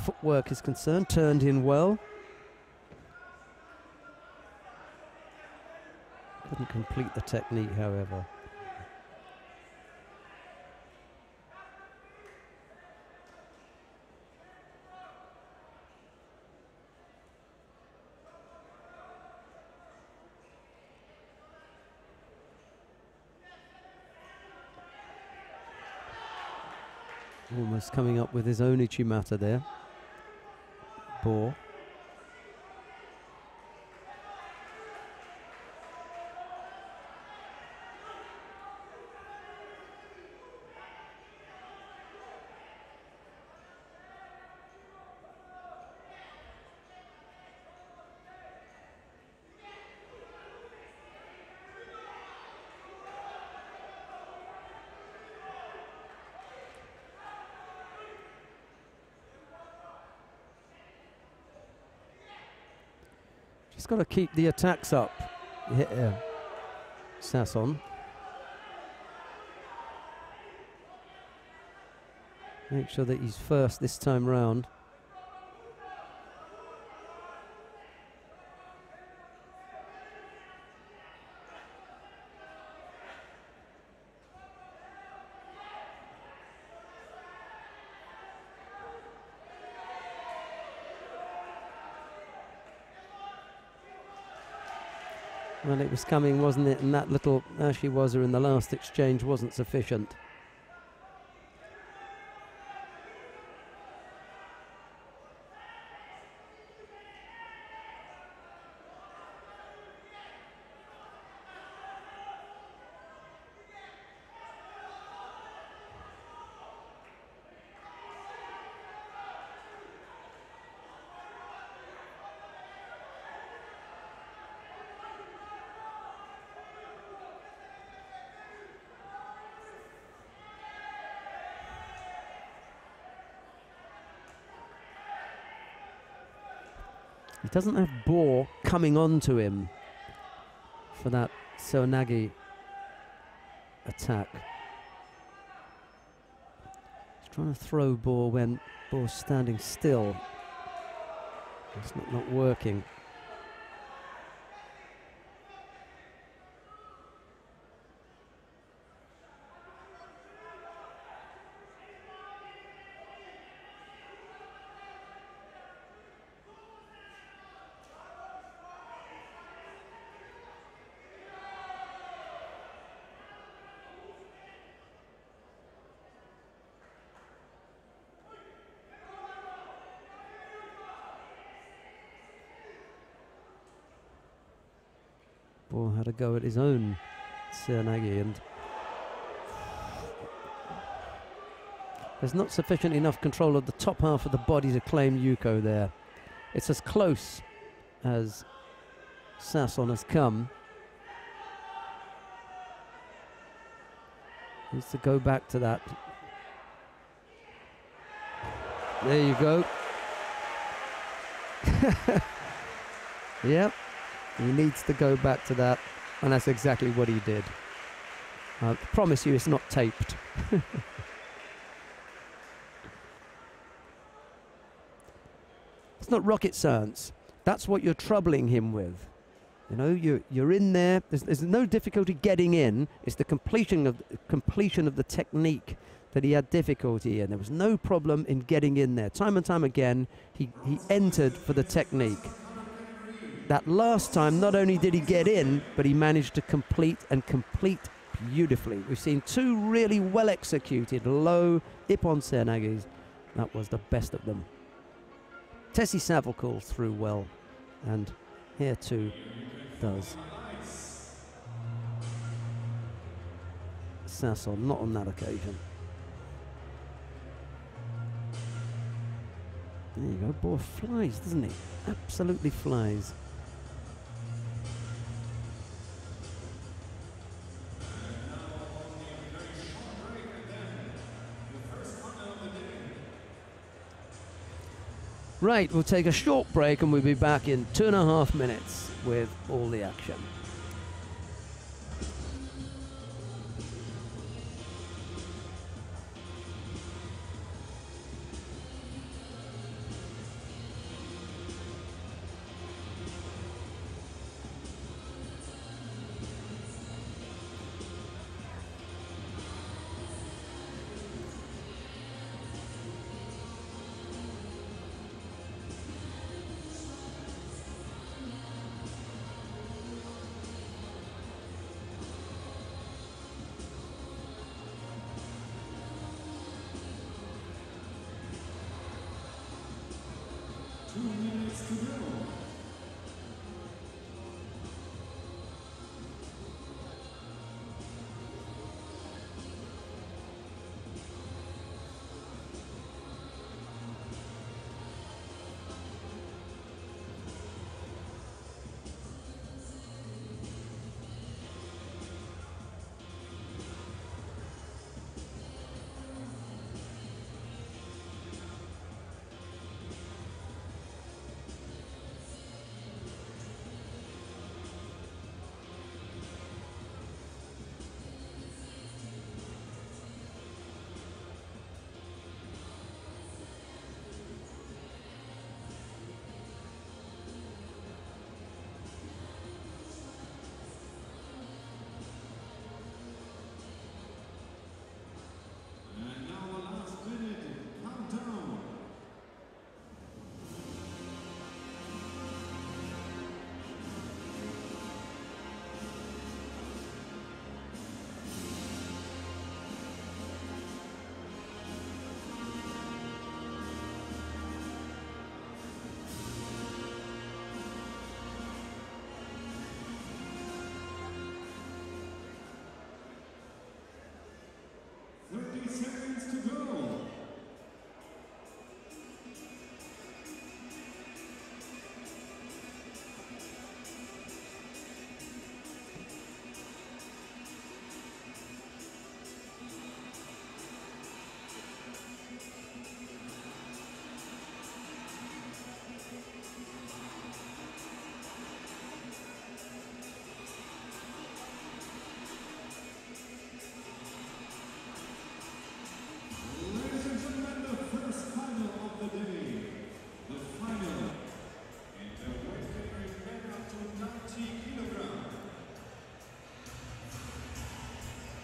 footwork is concerned, turned in well. Couldn't complete the technique, however. Almost coming up with his own Uchimata there. Bor. He's got to keep the attacks up. Yeah, Sasson. Make sure that he's first this time round. Well, it was coming, wasn't it? And that little Ashiwaza in the last exchange wasn't sufficient. He doesn't have Bohr coming on to him for that Seoinage attack. He's trying to throw Bohr when Bohr's standing still. It's not working. Bohr had a go at his own Seoinage, and there's not sufficient enough control of the top half of the body to claim Yuko there. It's as close as Sasson has come. Needs to go back to that. There you go. Yep. He needs to go back to that, and that's exactly what he did. I promise you it's not taped. It's not rocket science. That's what you're troubling him with. You know, you're in there. There's no difficulty getting in. It's the completion of the technique that he had difficulty in. There was no problem in getting in there. Time and time again, he entered for the technique. That last time, not only did he get in, but he managed to complete beautifully. We've seen two really well executed low Ippon Seoinages. That was the best of them. Tessie Savocal threw well, and here too does Sasson, not on that occasion. There you go, Bohr flies, doesn't he? Absolutely flies. Right, we'll take a short break and we'll be back in 2.5 minutes with all the action.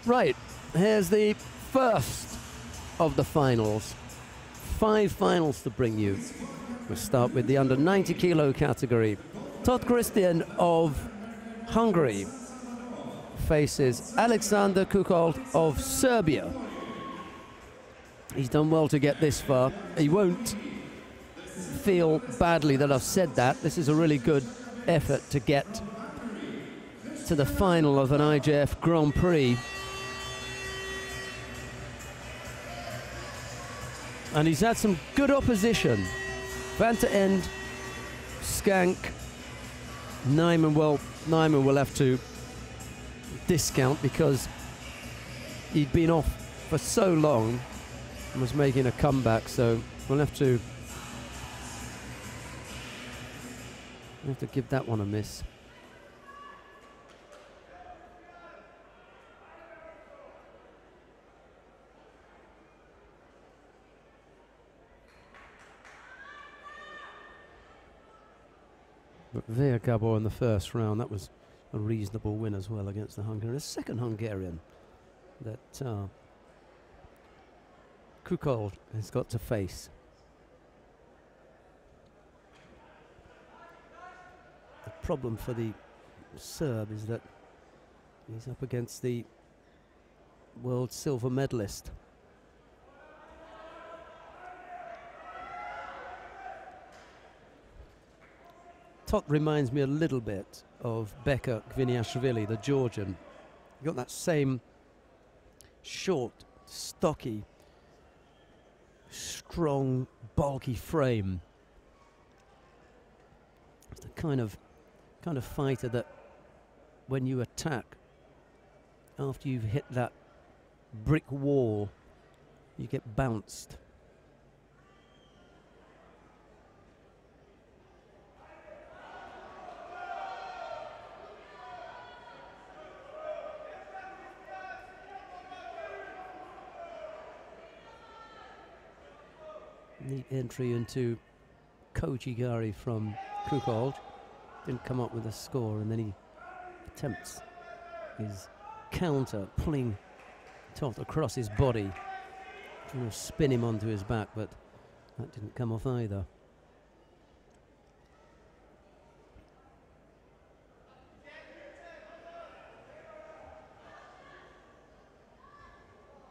Right, here's the first of the finals. 5 finals to bring you. We'll start with the under 90 kilo category. Todd Christian of Hungary faces Alexander Kukold of Serbia. He's done well to get this far. He won't feel badly that I've said that. This is a really good effort to get to the final of an IJF Grand Prix. And he's had some good opposition. Van te End, Skank, Nyman. Well, Nyman will have to discount because he'd been off for so long and was making a comeback, so we'll have to give that one a miss. But Via Gabor in the first round, that was a reasonable win as well against the Hungarian. The second Hungarian that Kukold has got to face. The problem for the Serb is that he's up against the world silver medalist. Tot reminds me a little bit of Bekir Gviniashvili, the Georgian. He got that same short, stocky, strong, bulky frame. It's the kind of fighter that when you attack, after you've hit that brick wall, you get bounced. Neat entry into Kojigari from Kukold. Didn't come up with a score, and then he attempts his counter, pulling Tot across his body, trying to spin him onto his back, but that didn't come off either.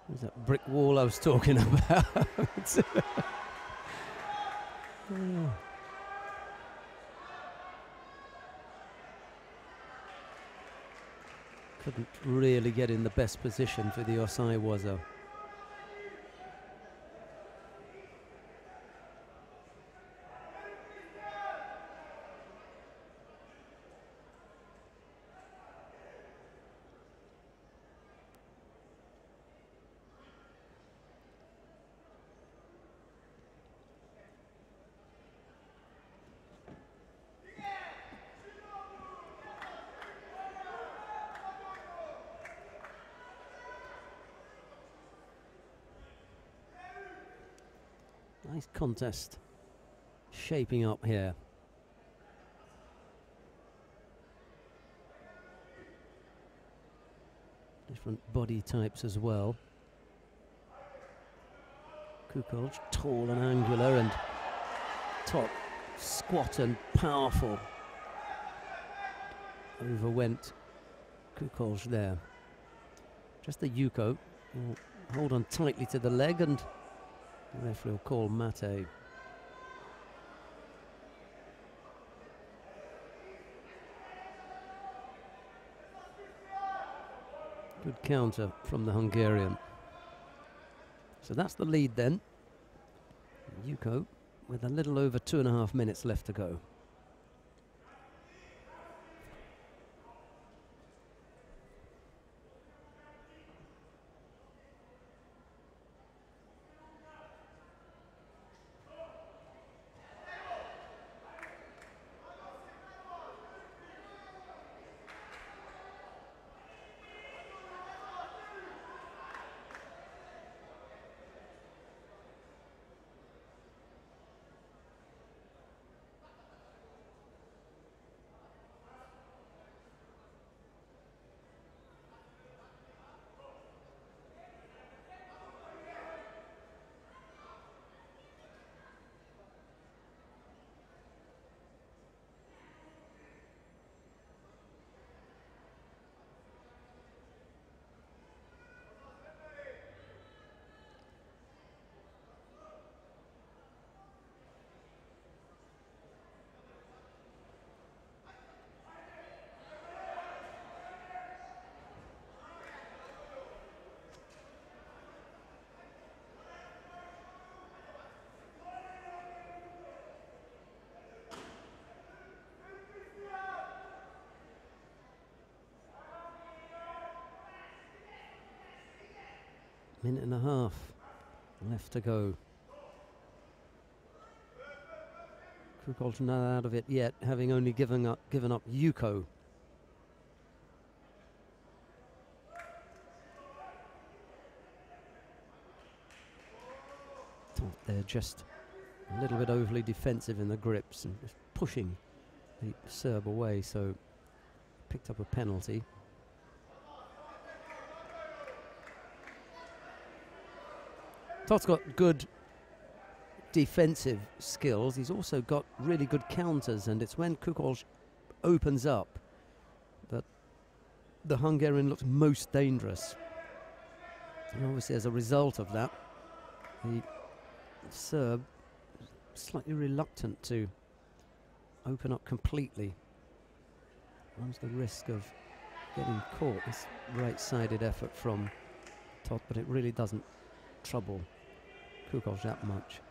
There's that brick wall I was talking about. Oh. Couldn't really get in the best position for the Osai Waza. Nice contest shaping up here. Different body types as well. Kukold tall and angular, and Tot squat and powerful. Overwent Kukold there. Just the Yuko. Hold on tightly to the leg, and the referee will call mate. Good counter from the Hungarian. So that's the lead then. Yuko with a little over 2.5 minutes left to go. Minute and a half left to go. Kukolj not out of it yet, having only given up Yuko. They're just a little bit overly defensive in the grips and just pushing the Serb away, so picked up a penalty. Tot's got good defensive skills. He's also got really good counters, and it's when Kukolj opens up that the Hungarian looks most dangerous. And obviously as a result of that, the Serb slightly reluctant to open up completely. Runs the risk of getting caught. This right-sided effort from Tot, but it really doesn't trouble Kukolj that much.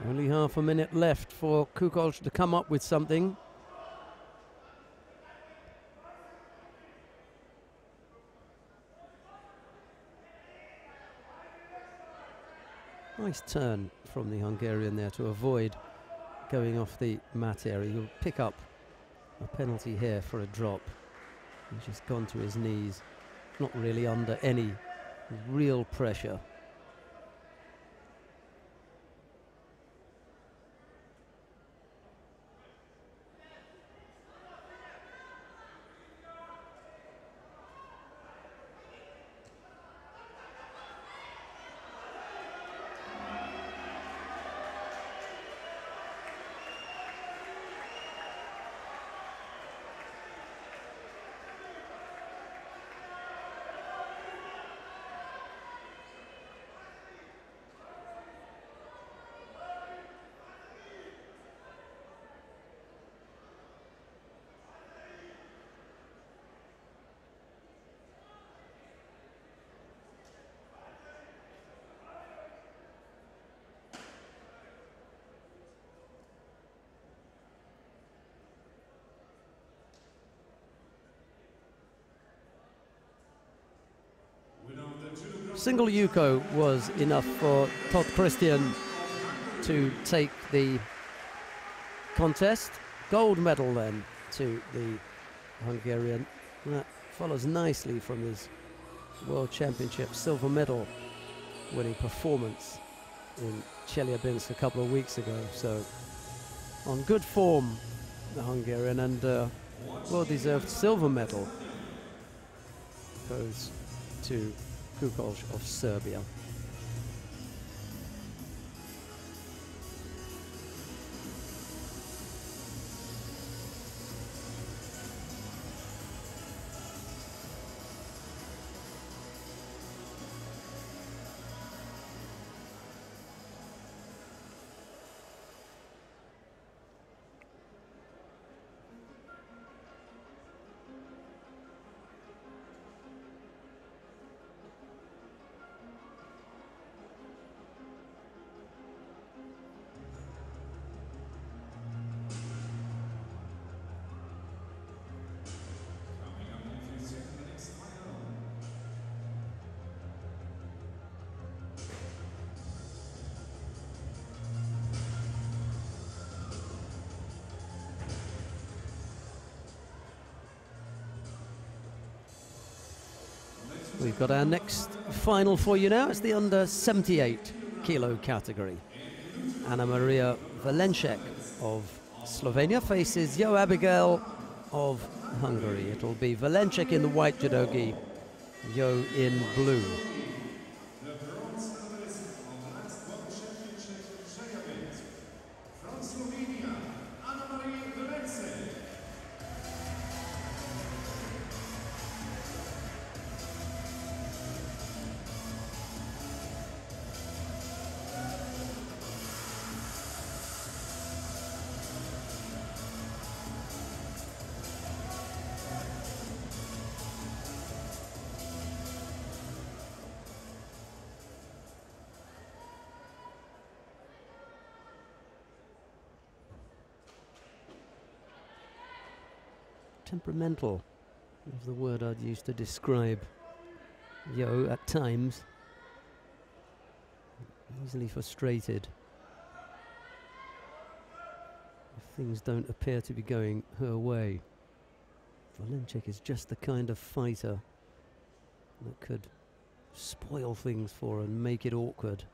Only half a minute left for Kukolj to come up with something. Nice turn from the Hungarian there to avoid going off the mat area. He'll pick up a penalty here for a drop. He's just gone to his knees, not really under any real pressure. Single Yuko was enough for Tot Christian to take the contest. Gold medal then to the Hungarian. That follows nicely from his World Championship silver medal winning performance in Chelyabinsk a couple of weeks ago. So on good form, the Hungarian, and well-deserved silver medal goes to Kukolj of Serbia. We've got our next final for you now. It's the under 78 kilo category. Anna Maria Valencek of Slovenia faces Jo Abigail of Hungary. It'll be Valencek in the white judogi, Jo in blue. temperamental is the word I'd use to describe Yo at times. Easily frustrated if things don't appear to be going her way. Valencic is just the kind of fighter that could spoil things for her and make it awkward.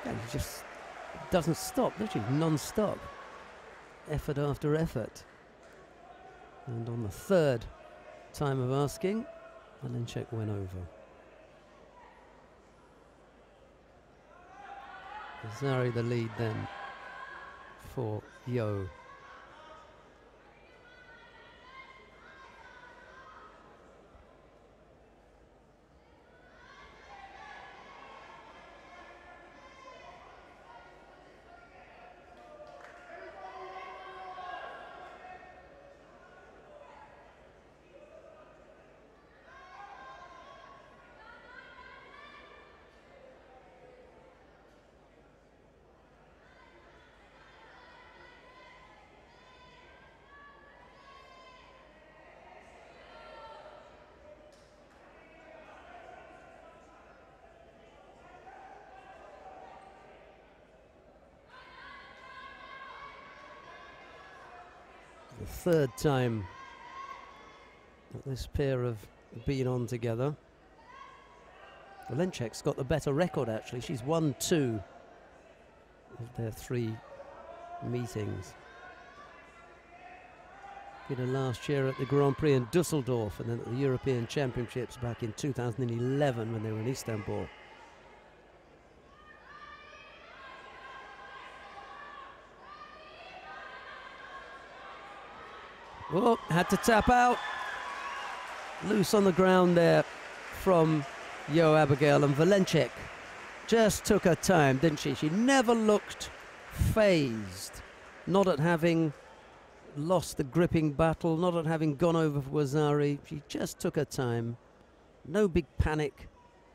And he just doesn't stop, does he? Non-stop. Effort after effort. And on the third time of asking, Valencic went over. Zari the lead then for Yo. The third time that this pair have been on together. Valencic's got the better record, actually. She's won 2 of their 3 meetings. Beat her last year at the Grand Prix in Dusseldorf and then at the European Championships back in 2011 when they were in Istanbul. Oh, had to tap out. Loose on the ground there from Yo Abigail, and Valencic just took her time, didn't she? She never looked phased, not at having lost the gripping battle, not at having gone over for Zari. She just took her time. No big panic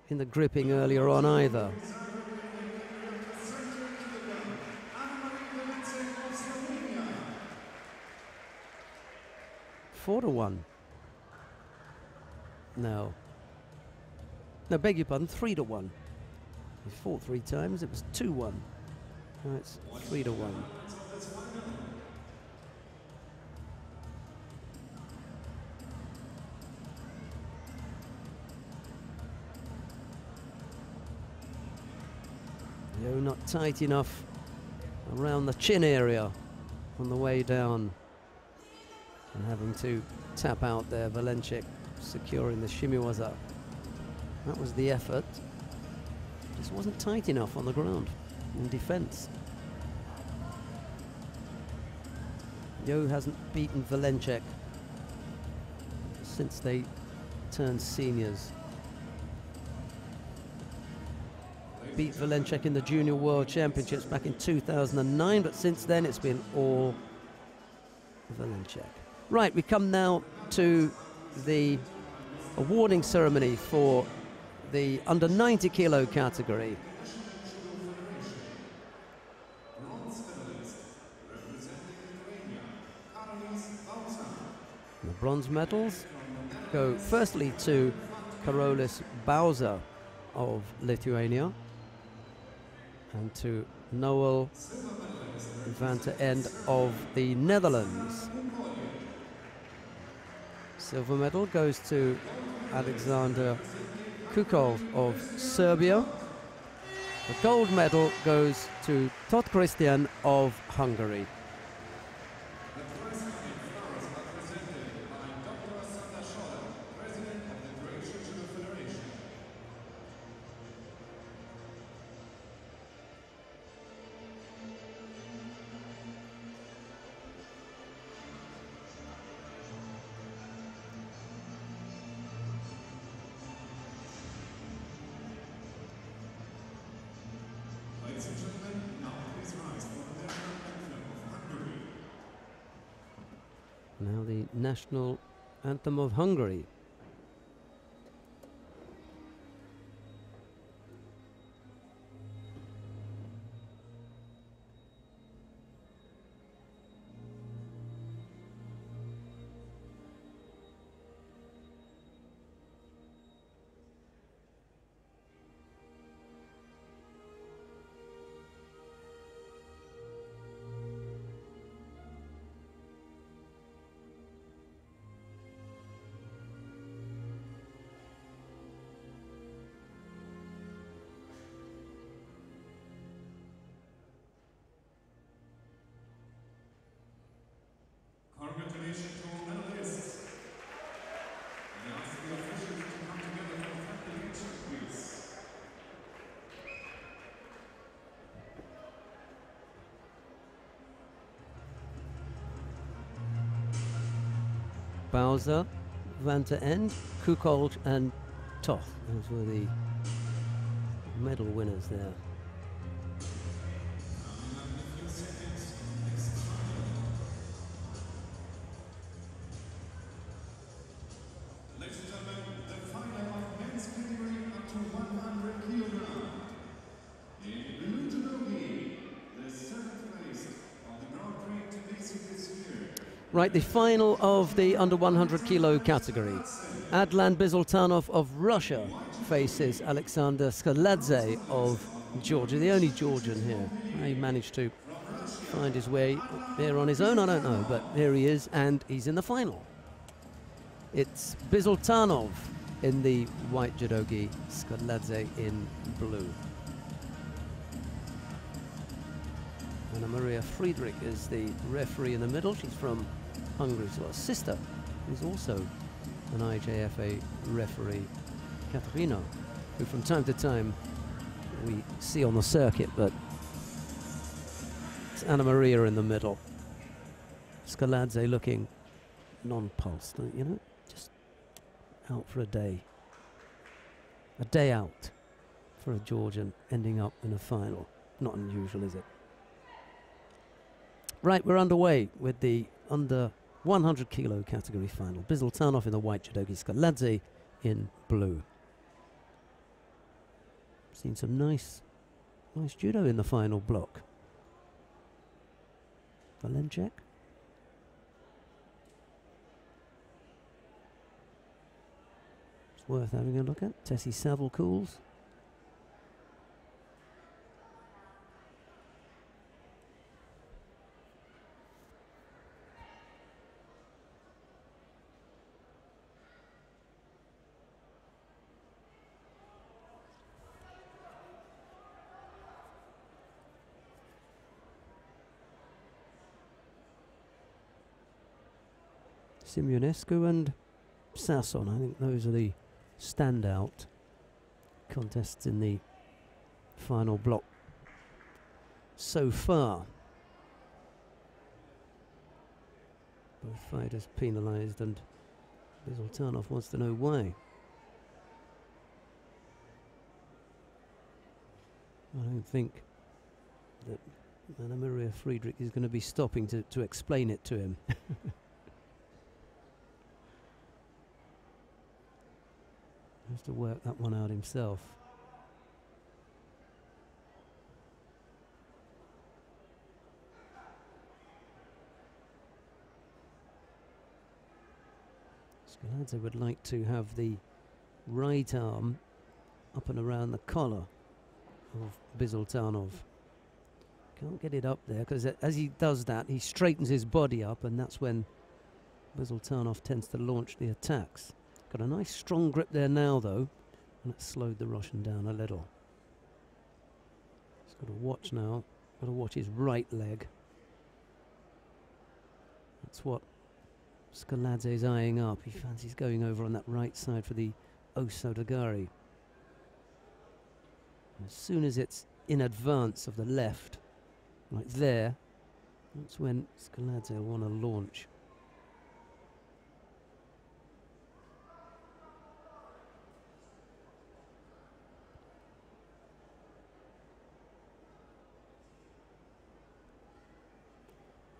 in the gripping earlier on either. 4-1. No, beg your pardon, 3-1. He fought 3 times, it was 2-1. Now it's 3-1. Yo, not tight enough around the chin area on the way down. And having to tap out there, Valencic securing the shimiwaza. That was the effort. Just wasn't tight enough on the ground in defense. Yo hasn't beaten Valencic since they turned seniors. Beat Valencic in the Junior World Championships back in 2009, but since then it's been all Valencic. Right, we come now to the awarding ceremony for the under 90 kilo category. The bronze medals go firstly to Karolis Bauza of Lithuania and to Noel van ter End of the Netherlands. Silver medal goes to Alexander Kukov of Serbia. The gold medal goes to Todd Christian of Hungary. Now the national anthem of Hungary. Congratulations to all medalists. And I ask the officials to come together for the flag picture, please. Bowser, Van ter End, Kukold and Toth. Those were the medal winners there. Ladies and gentlemen, the final of men's category up to 100 kilograms. In blue judogi, the 7th place of the Grand Prix Tbilisi this year. Right, the final of the under 100 kilo category. Adlan Bizultanov of Russia faces Alexander Skaladze of Georgia, the only Georgian here. He managed to find his way up there on his own, I don't know, but here he is, and he's in the final. It's Bizultanov in the white judogi, Skaladze in blue. Anna Maria Friedrich is the referee in the middle. She's from Hungary. She's got a sister who's also an IJFA referee, Katerina, who from time to time we see on the circuit, but it's Anna Maria in the middle. Skaladze looking non-pulsed, you know, just out for a day. A day out for a Georgian ending up in a final. Not unusual, is it? Right, we're underway with the under 100 kilo category final. Bizultanov in the white judogi, Skaladze in blue. Seen some nice judo in the final block. Valenchek. It's worth having a look at. Tessie Saville-Cools. Simeonescu and Sasson, I think those are the standout contests in the final block so far. Both fighters penalised, and Bizultanov wants to know why. I don't think that Anna Maria Friedrich is going to be stopping to explain it to him. Has to work that one out himself. Skaladze would like to have the right arm up and around the collar of Bizultanov. Can't get it up there because as he does that, he straightens his body up, and that's when Bizultanov tends to launch the attacks. Got a nice strong grip there now, though, and it slowed the Russian down a little. He's got to watch now. Got to watch his right leg. That's what Skaladze's eyeing up. He fancies going over on that right side for the Osodagari. As soon as it's in advance of the left, like there, that's when Skaladze will want to launch.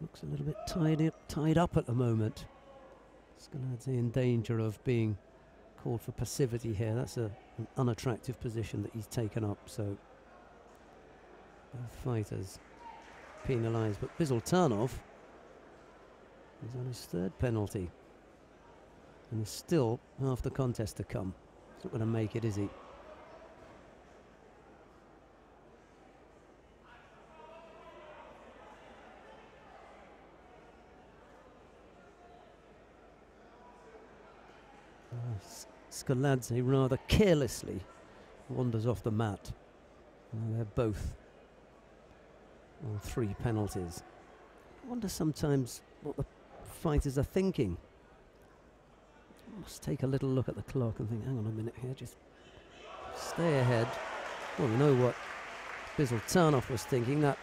Looks a little bit tied up at the moment. Scaladze in danger of being called for passivity here. That's an unattractive position that he's taken up, so both fighters penalised. But Bizultanov is on his third penalty, and there's still half the contest to come. He's not going to make it, is he? Scaladze rather carelessly wanders off the mat. They're both on 3 penalties. I wonder sometimes what the fighters are thinking. Must take a little look at the clock and think, hang on a minute here, just stay ahead. Well, we know what Bizultanov was thinking. That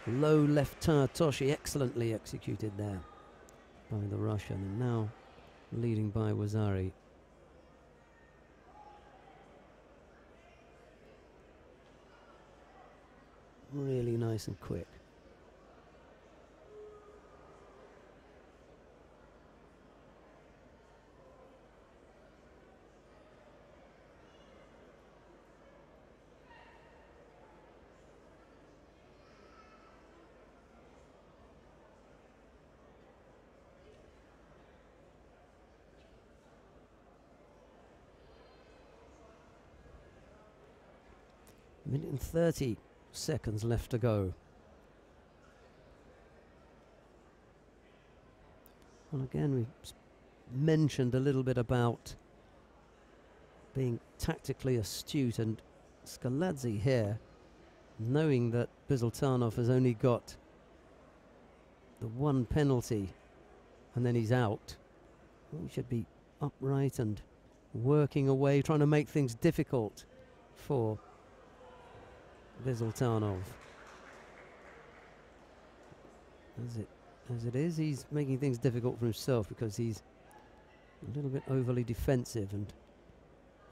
low left Toshi excellently executed there by the Russian, and now leading by Wazari. Really nice and quick. Minute and 30 seconds left to go. Well, again, we mentioned a little bit about being tactically astute, and Scaladze here, knowing that Bizultanov has only got the 1 penalty and then he's out, well, he should be upright and working away, trying to make things difficult for Bizultanov. As it is, he's making things difficult for himself because he's a little bit overly defensive, and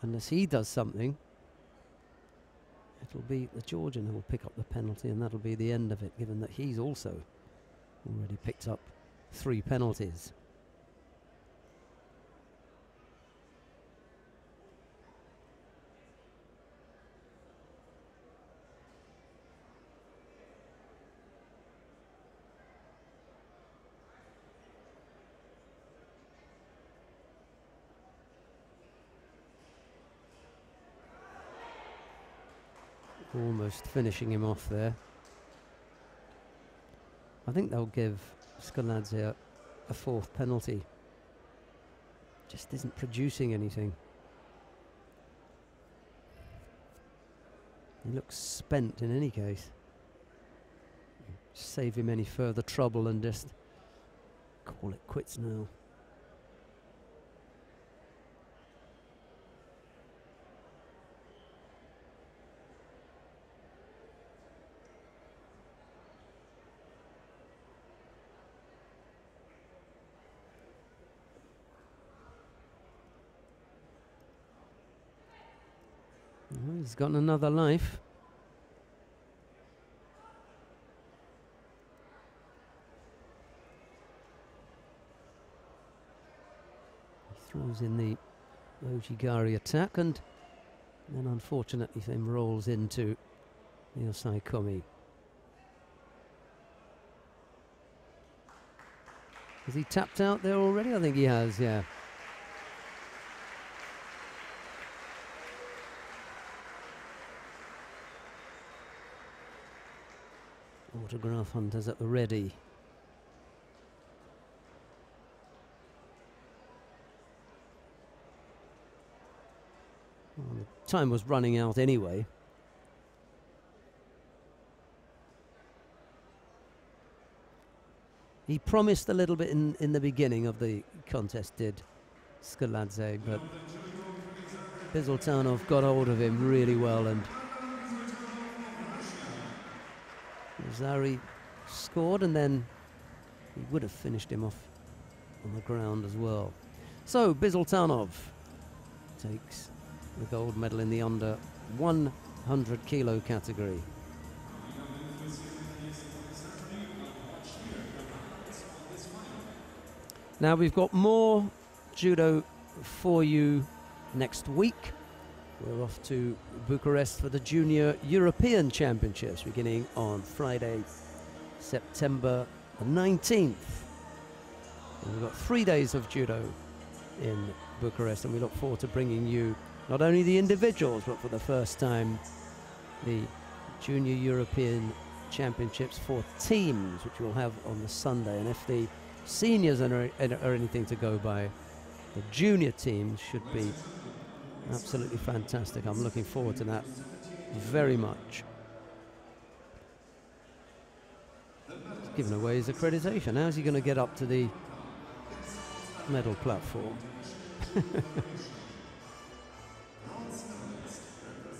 unless he does something, it'll be the Georgian who will pick up the penalty, and that'll be the end of it, given that he's also already picked up 3 penalties. Almost finishing him off there. I think they'll give Scaladze a 4th penalty. Just isn't producing anything. He looks spent in any case. Save him any further trouble and just call it quits now. Well, he's got another life. He throws in the Ojigari attack, and then unfortunately him rolls into the Osaikomi. Has he tapped out there already? I think he has, yeah. Autograph hunters at the ready. Well, the time was running out anyway. He promised a little bit in the beginning of the contest, did Scaladze, but Bizultanov got hold of him really well, and Zari scored, and then he would have finished him off on the ground as well. So Bizultanov takes the gold medal in the under 100 kilo category. Now we've got more judo for you next week. We're off to Bucharest for the Junior European Championships beginning on Friday, September the 19th. And we've got 3 days of judo in Bucharest, and we look forward to bringing you not only the individuals, but for the first time, the Junior European Championships for teams, which we'll have on the Sunday. And if the seniors are anything to go by, the junior teams should be absolutely fantastic. I'm looking forward to that very much. He's given away his accreditation. How's he going to get up to the medal platform?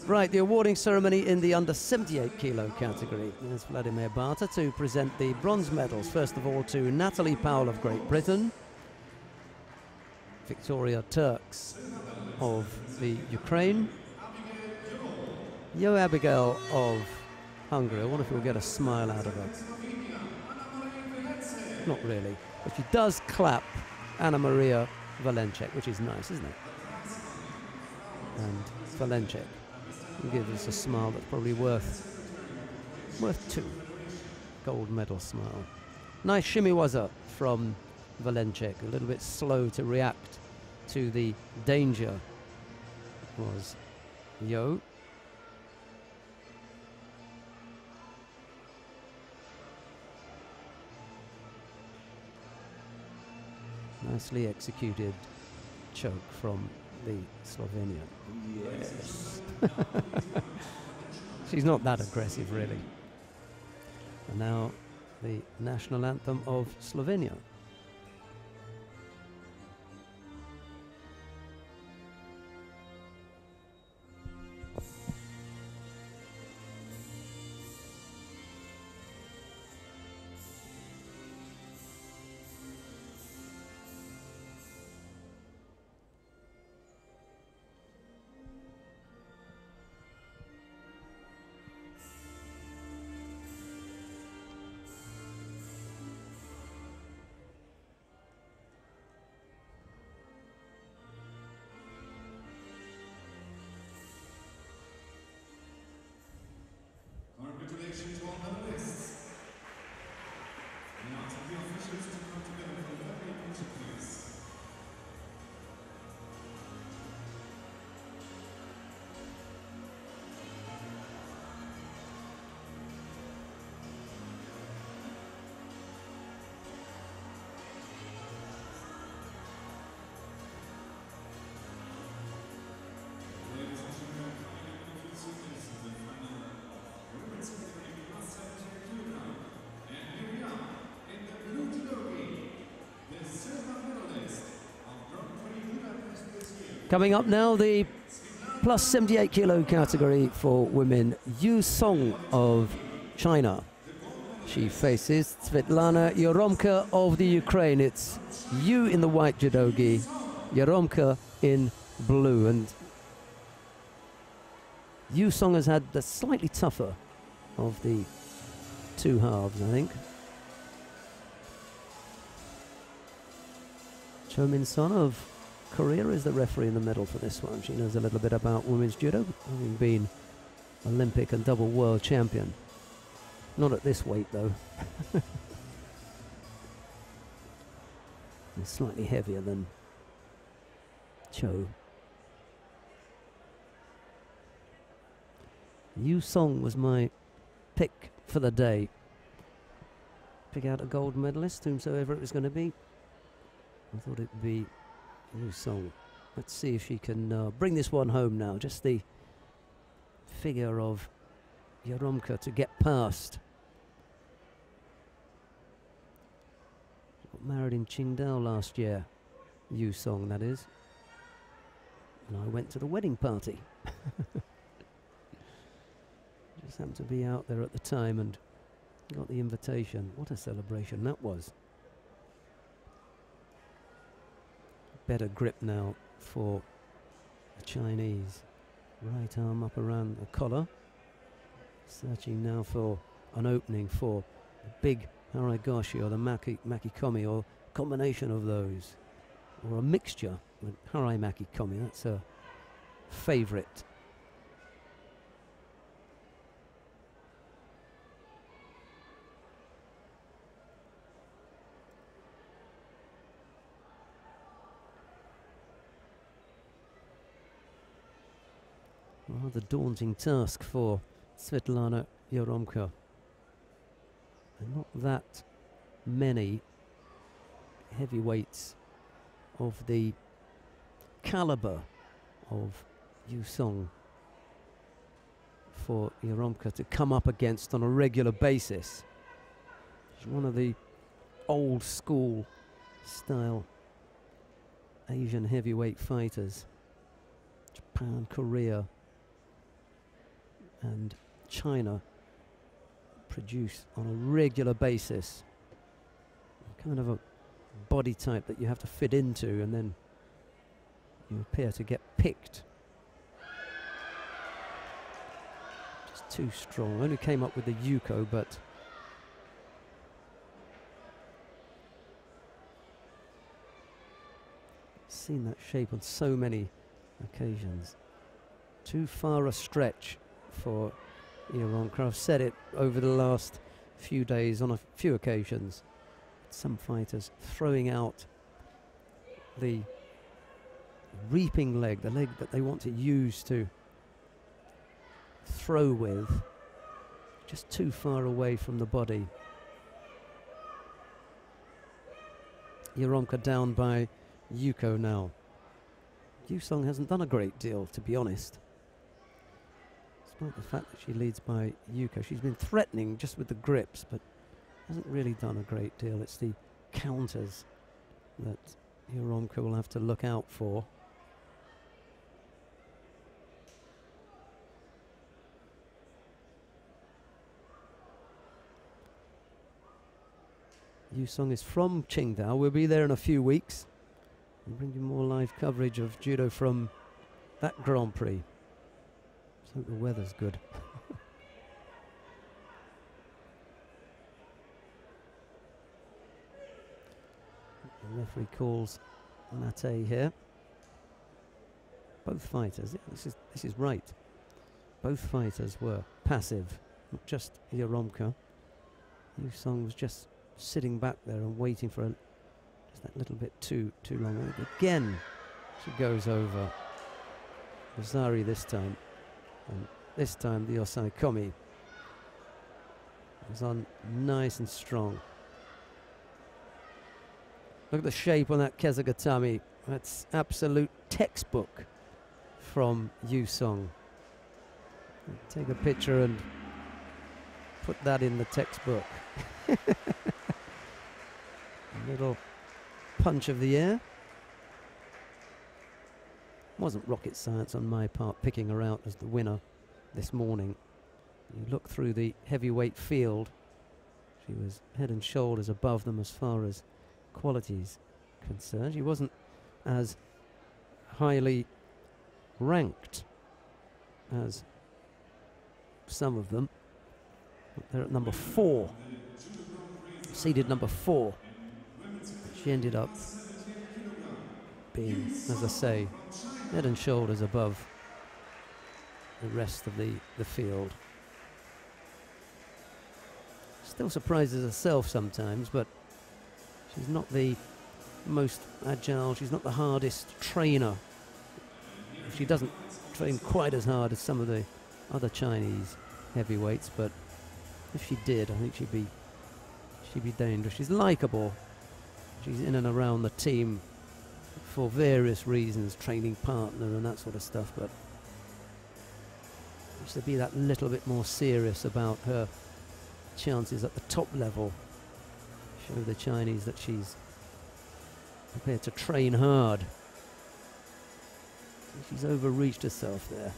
Right, the awarding ceremony in the under 78 kilo category. There's Vladimir Barta to present the bronze medals. First of all to Natalie Powell of Great Britain, Victoria Turks of the Ukraine, Yo Abigail of Hungary. I wonder if we'll get a smile out of her. Not really, but she does clap Anna Maria Valencek, which is nice, isn't it? And Valencek gives us a smile that's probably worth 2 gold medal smile. Nice shimiwaza from Valencek, a little bit slow to react to the danger was Yo. Nicely executed choke from the Slovenian. Yes. She's not that aggressive, really. And now the national anthem of Slovenia. Congratulations to all medalists. Now to the officials to come together for the very important place. Ladies and gentlemen, final sequence of the final women's category plus 70 kilogram. And here we are in the blue judogi, the silver medalist of Grand Prix Budapest this year. Coming up now, the plus 78 kilo category for women, Yu Song of China. She faces Svetlana Yaromka of the Ukraine. It's Yu in the white judogi, Yaromka in blue. And Yu Song has had the slightly tougher of the two halves, I think. Cho Min-son of Korea is the referee in the middle for this one. She knows a little bit about women's judo, having been Olympic and double world champion. Not at this weight, though. It's slightly heavier than Cho. Yu Song was my pick for the day. Pick out a gold medalist, whomsoever it was going to be. I thought it would be Yu Song. Let's see if she can bring this one home now. Just the figure of Yaromka to get past. Got married in Qingdao last year. Yu Song, that is. And I went to the wedding party. Just happened to be out there at the time and got the invitation. What a celebration that was. Better grip now for the Chinese. Right arm up around the collar. Searching now for an opening for the big Haragoshi or the Makikomi or combination of those, or a mixture. With Haraimaki Komi, that's a favourite. Rather daunting task for Svetlana Yaromka. And not that many heavyweights of the calibre of Yu Song for Yaromka to come up against on a regular basis. She's one of the old school style Asian heavyweight fighters. Japan, Korea and China produce on a regular basis kind of a body type that you have to fit into, and then you appear to get picked. Just too strong. Only came up with the Yuko, but seen that shape on so many occasions. Too far a stretch for Yaromka. I've said it over the last few days on a few occasions. Some fighters throwing out the reaping leg, the leg that they want to use to throw with, just too far away from the body. Yaromka down by Yuko now. Yu Song hasn't done a great deal, to be honest. Despite the fact that she leads by Yuko, she's been threatening just with the grips, but hasn't really done a great deal. It's the counters that Yaromka will have to look out for. Yu Song is from Qingdao. We'll be there in a few weeks and bring you more live coverage of judo from that Grand Prix. Let's hope the weather's good. The referee calls Mate here. Both fighters, yeah, this is right. Both fighters were passive, not just Yaromka. Yu Song was just sitting back there and waiting for just that little bit too long. And again, she goes over Rosari this time, and this time the Osai Komi was on nice and strong. Look at the shape on that Kezagatami. That's absolute textbook from Yu Song. Take a picture and put that in the textbook. A little punch of the air. Wasn't rocket science on my part picking her out as the winner this morning. You look through the heavyweight field, she was head and shoulders above them as far as qualities concerned. She wasn't as highly ranked as some of them. They're at number 4, seeded number 4. She ended up being, as I say, head and shoulders above the rest of the field. Still surprises herself sometimes, but she's not the most agile, she's not the hardest trainer. She doesn't train quite as hard as some of the other Chinese heavyweights, but if she did, I think she'd be dangerous. She's likeable. She's in and around the team for various reasons, training partner and that sort of stuff, but she should be that little bit more serious about her chances at the top level. Show the Chinese that she's prepared to train hard. She's overreached herself there.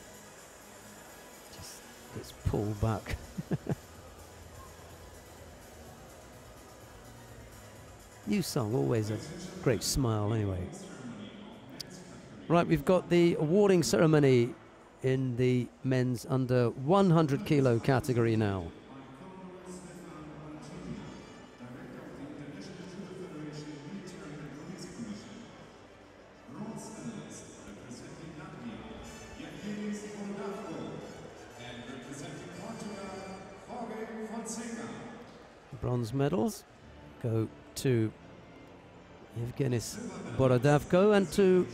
Just gets pulled back. Yu Song, always a great smile anyway. Right, we've got the awarding ceremony in the men's under 100 kilo category now. bronze medals go to Evgenis Borodavko and to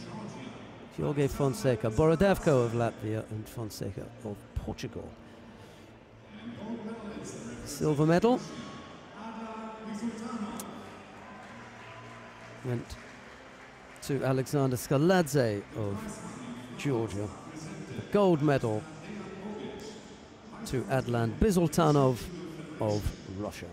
Jorge Fonseca. Borodavko of Latvia and Fonseca of Portugal. Silver medal went to Alexander Skaladze of Georgia. The gold medal to Adlan Bizultanov of Russia.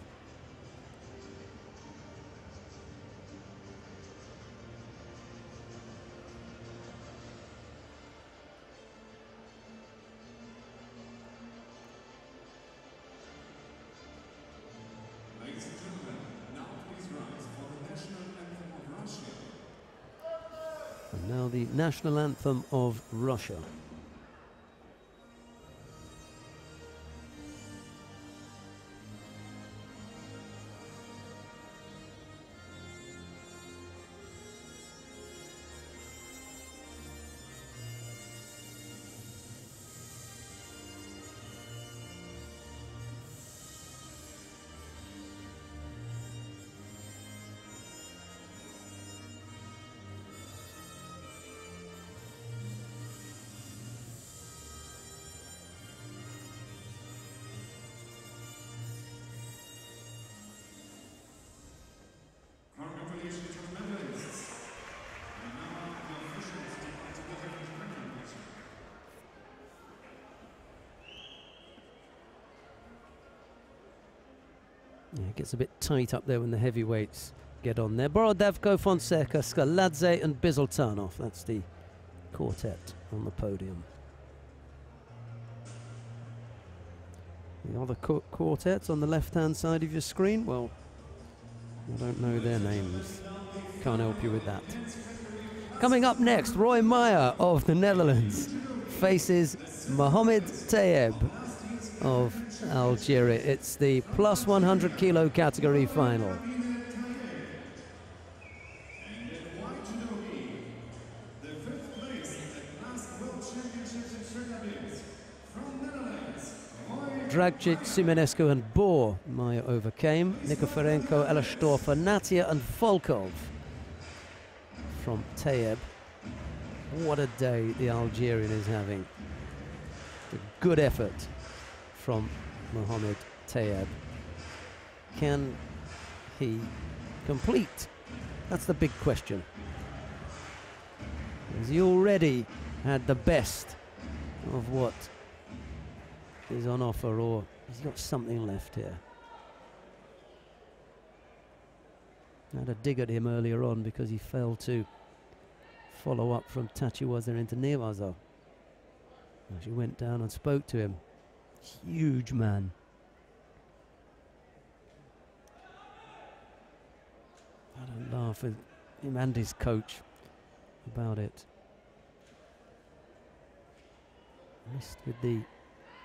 And now the national anthem of Russia. Yeah, it gets a bit tight up there when the heavyweights get on there. Borodavko, Fonseca, Skaladze and Bizultanov. That's the quartet on the podium. The other quartets on the left-hand side of your screen, well, I don't know their names. Can't help you with that. Coming up next, Roy Meyer of the Netherlands faces Mohamed Tayeb of Algeria. It's the plus 100 kilo category final. Dragic, Simenescu and Bohr Meyer overcame. Nikiforenko, Elashtorfer, Natia and Volkov from Tayeb. What a day the Algerian is having. A good effort from Mohamed Tayeb. Can he complete? That's the big question. Has he already had the best of what is on offer, or has he got something left here? I had a dig at him earlier on because he failed to follow up from Tachiwaza into Nevaza. She went down and spoke to him. Huge man. I don't laugh with him and his coach about it. Missed with the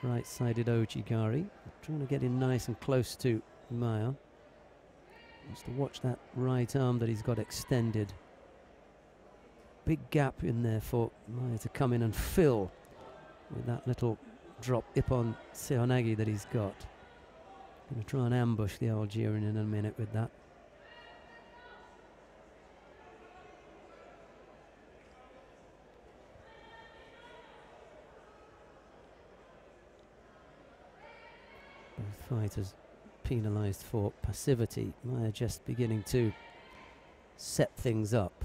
right-sided Ojigari. Trying to get in nice and close to Meyer. Wants to watch that right arm that he's got extended. Big gap in there for Meyer to come in and fill with that little drop Ippon Sehonagi that he's got. Going to try and ambush the Algerian in a minute with that. Both fighters penalised for passivity. Meyer just beginning to set things up.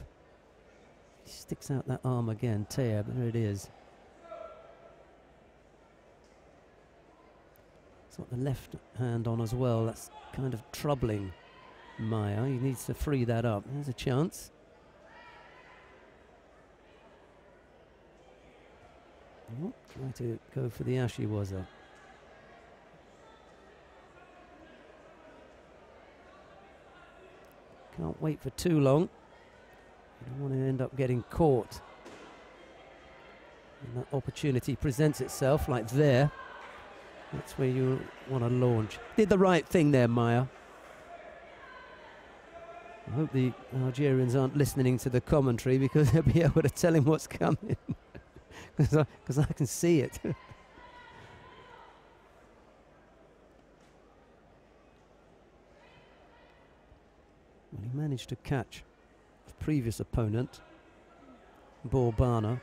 He sticks out that arm again. Tayeb, there it is. He's got the left hand on as well. That's kind of troubling Meyer. He needs to free that up. There's a chance. Oh, try to go for the Ashiwaza. Can't wait for too long. You don't want to end up getting caught. And that opportunity presents itself like there. That's where you want to launch. Did the right thing there, Meyer. I hope the Algerians aren't listening to the commentary because they'll be able to tell him what's coming. Because I can see it. He managed to catch the previous opponent, Borbana.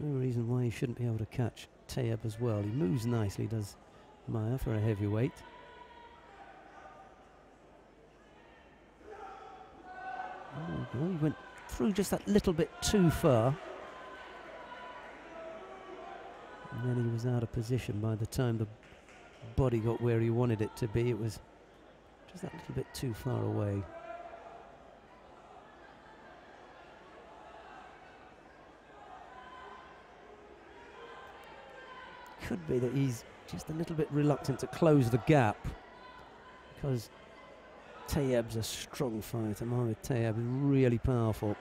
No reason why he shouldn't be able to catch Tayeb as well. He moves nicely, does Maya, for a heavyweight. Oh, he went through just that little bit too far. And then he was out of position by the time the body got where he wanted it to be. It was just that little bit too far away. Could be that he's just a little bit reluctant to close the gap, because Tayeb's a strong fighter. Mohamed Tayeb is really powerful.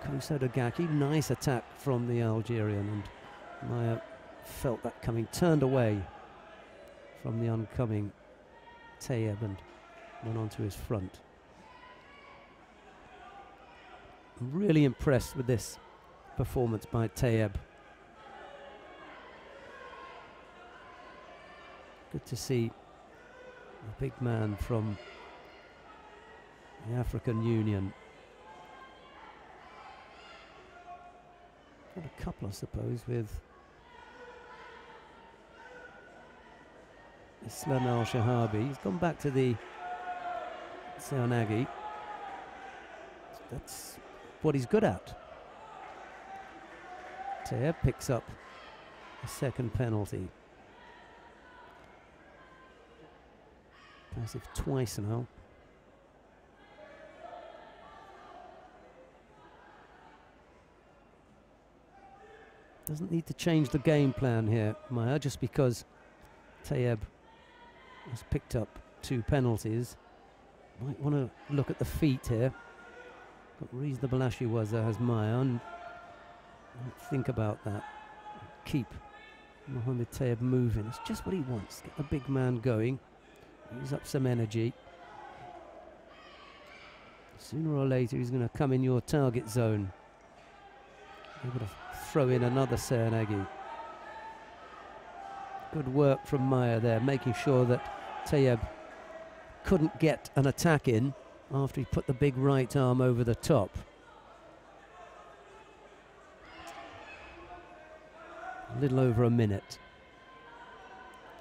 Kusodogaki, nice attack from the Algerian, and Maya felt that coming, turned away from the oncoming Tayeb and went onto his front. I'm really impressed with this performance by Tayeb. Good to see a big man from the African Union. Got a couple, I suppose, with Islam Al-Shahabi. He's gone back to the Seoinage. That's what he's good at. Tayeb picks up a second penalty. Passive twice now. Doesn't need to change the game plan here, Maya, just because Tayeb has picked up 2 penalties. Might want to look at the feet here. Got reasonable Ashiwaza, has Maya, and think about that. Keep Mohamed Tayeb moving. It's just what he wants. Get the big man going. Use up some energy. Sooner or later he's going to come in your target zone. Able to throw in another Seoinage. Good work from Maya there, making sure that Tayeb couldn't get an attack in after he put the big right arm over the top. A little over a minute.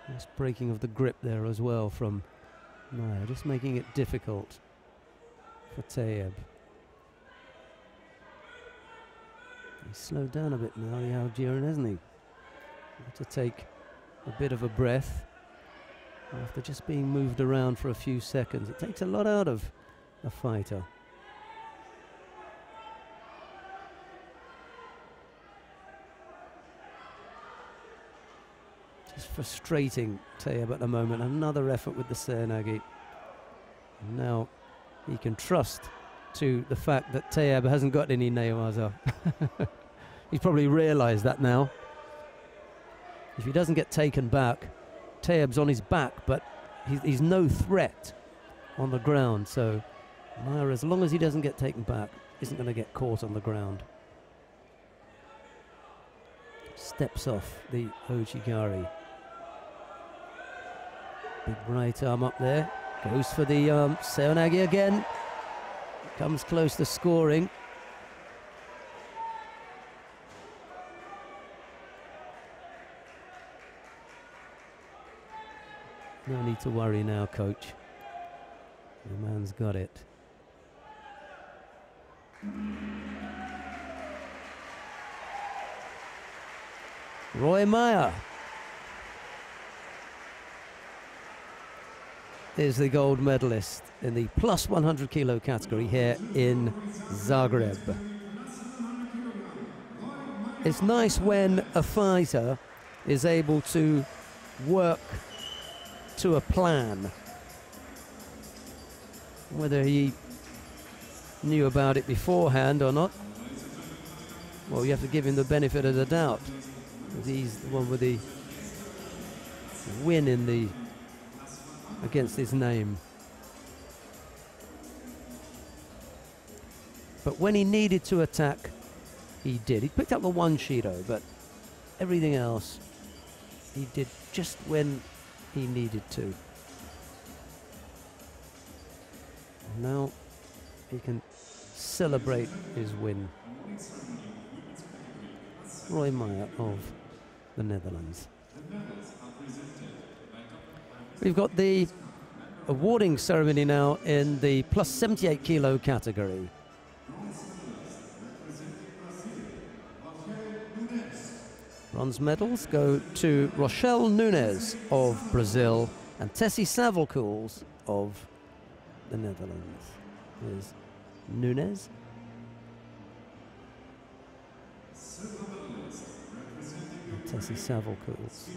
Nice breaking of the grip there as well from Maya, just making it difficult for Tayeb. He's slowed down a bit now, the Algerian, hasn't he? Had to take a bit of a breath after just being moved around for a few seconds. It takes a lot out of a fighter. Just frustrating Tayeb at the moment. Another effort with the Seoinage. And now he can trust to the fact that Tayeb hasn't got any neowaza. He's probably realised that now. If he doesn't get taken back, Tayeb's on his back, but he's no threat on the ground. So Maya, as long as he doesn't get taken back, isn't going to get caught on the ground. Steps off the Ojigari. Big right arm up there. Goes for the Seoinage again. Comes close to scoring. No need to worry now, coach. The man's got it. Roy Maya is the gold medalist in the plus 100 kilo category here in Zagreb. It's nice when a fighter is able to work to a plan. Whether he knew about it beforehand or not, well, you have to give him the benefit of the doubt. He's the one with the win in the against his name. But when he needed to attack, he did. He picked up the one Shido, but everything else he did just when he needed to. Now he can celebrate his win. Roy Meyer of the Netherlands. We've got the awarding ceremony now in the plus 78 kilo category. Bronze medals go to Rochelle Nunes of Brazil and Tessie Savelcools of the Netherlands. There's Nunes. And Tessie Savelcools.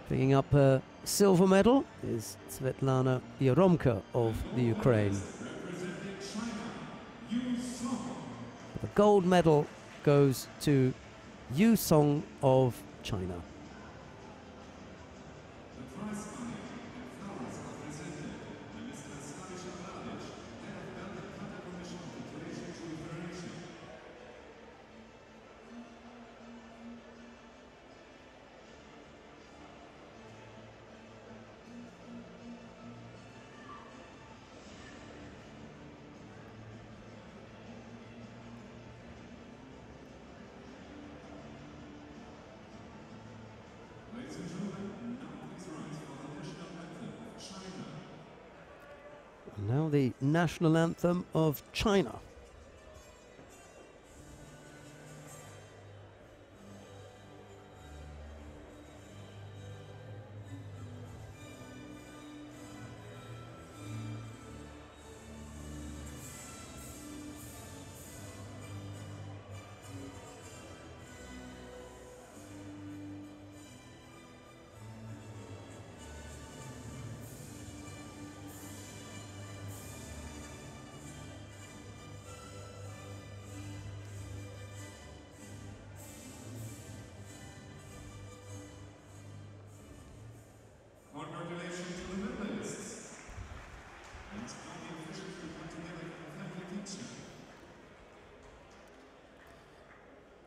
Picking up a silver medal is Svetlana Yaromka of the Ukraine. The gold medal goes to Yu Song of China. Now the national anthem of China. Congratulations to the medalists. And it's now the officials who come together for family teaching.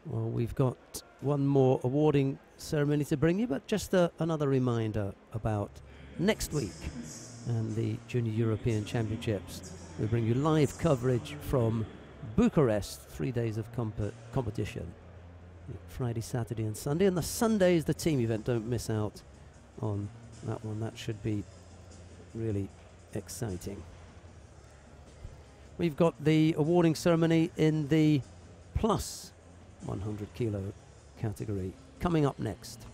Well, we've got one more awarding ceremony to bring you, but just another reminder about next week and the Junior European Championships. We bring you live coverage from Bucharest, 3 days of competition. Friday, Saturday and Sunday, and the Sunday is the team event. Don't miss out on that one. That should be really exciting. We've got the awarding ceremony in the plus 100 kilo category coming up next.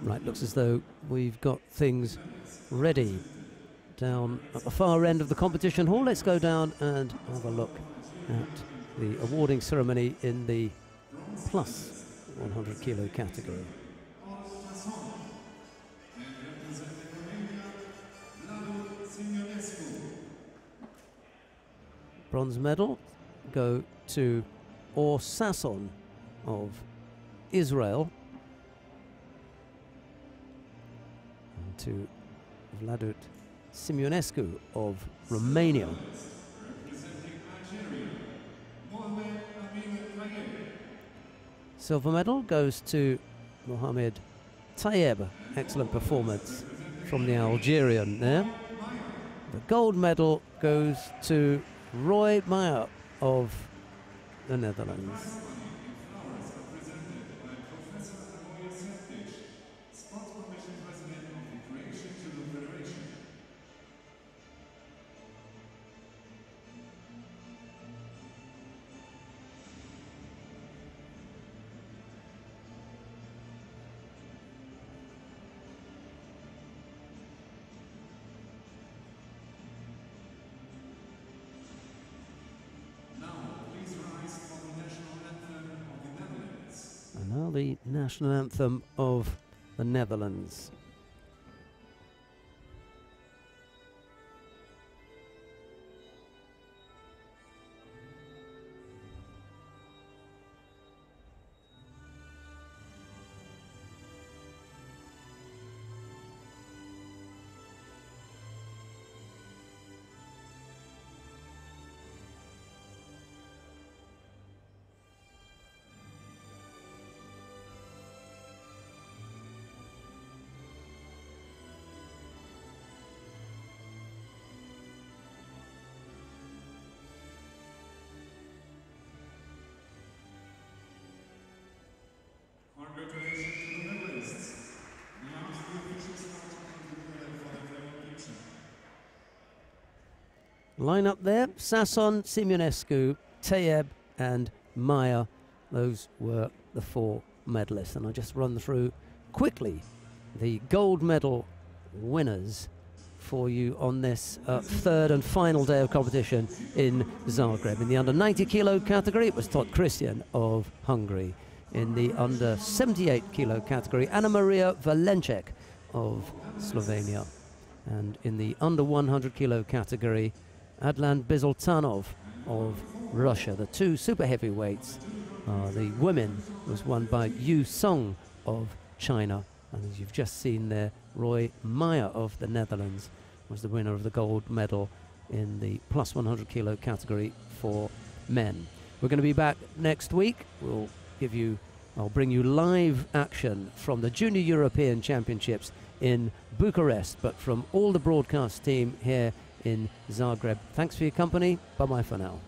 Right, looks as though we've got things ready down at the far end of the competition hall. Let's go down and have a look at the awarding ceremony in the plus 100 kilo category. Bronze medal go to Or Sasson of Israel and to Vladut Simionescu of Romania. Silver medal goes to Mohamed Tayeb. Excellent performance from the Algerian there. The gold medal goes to Roy Meyer of the Netherlands. Now the national anthem of the Netherlands. Congratulations to the medalists. Now the official start and prepare for the final picture. Line up there, Sasson, Simunescu, Tayeb and Maya. Those were the 4 medalists. And I'll just run through quickly the gold medal winners for you on this 3rd and final day of competition in Zagreb. In the under 90 kilo category, it was Tot Christian of Hungary. In the under 78 kilo category, Anna Maria Valencek of Slovenia. And in the under 100 kilo category, Adlan Bizoltanov of Russia. The 2 super heavyweights. The women was won by Yu Song of China. And as you've just seen there, Roy Meyer of the Netherlands was the winner of the gold medal in the plus 100 kilo category for men. We're going to be back next week. I'll bring you live action from the Junior European Championships in Bucharest, but from all the broadcast team here in Zagreb. Thanks for your company. Bye-bye for now.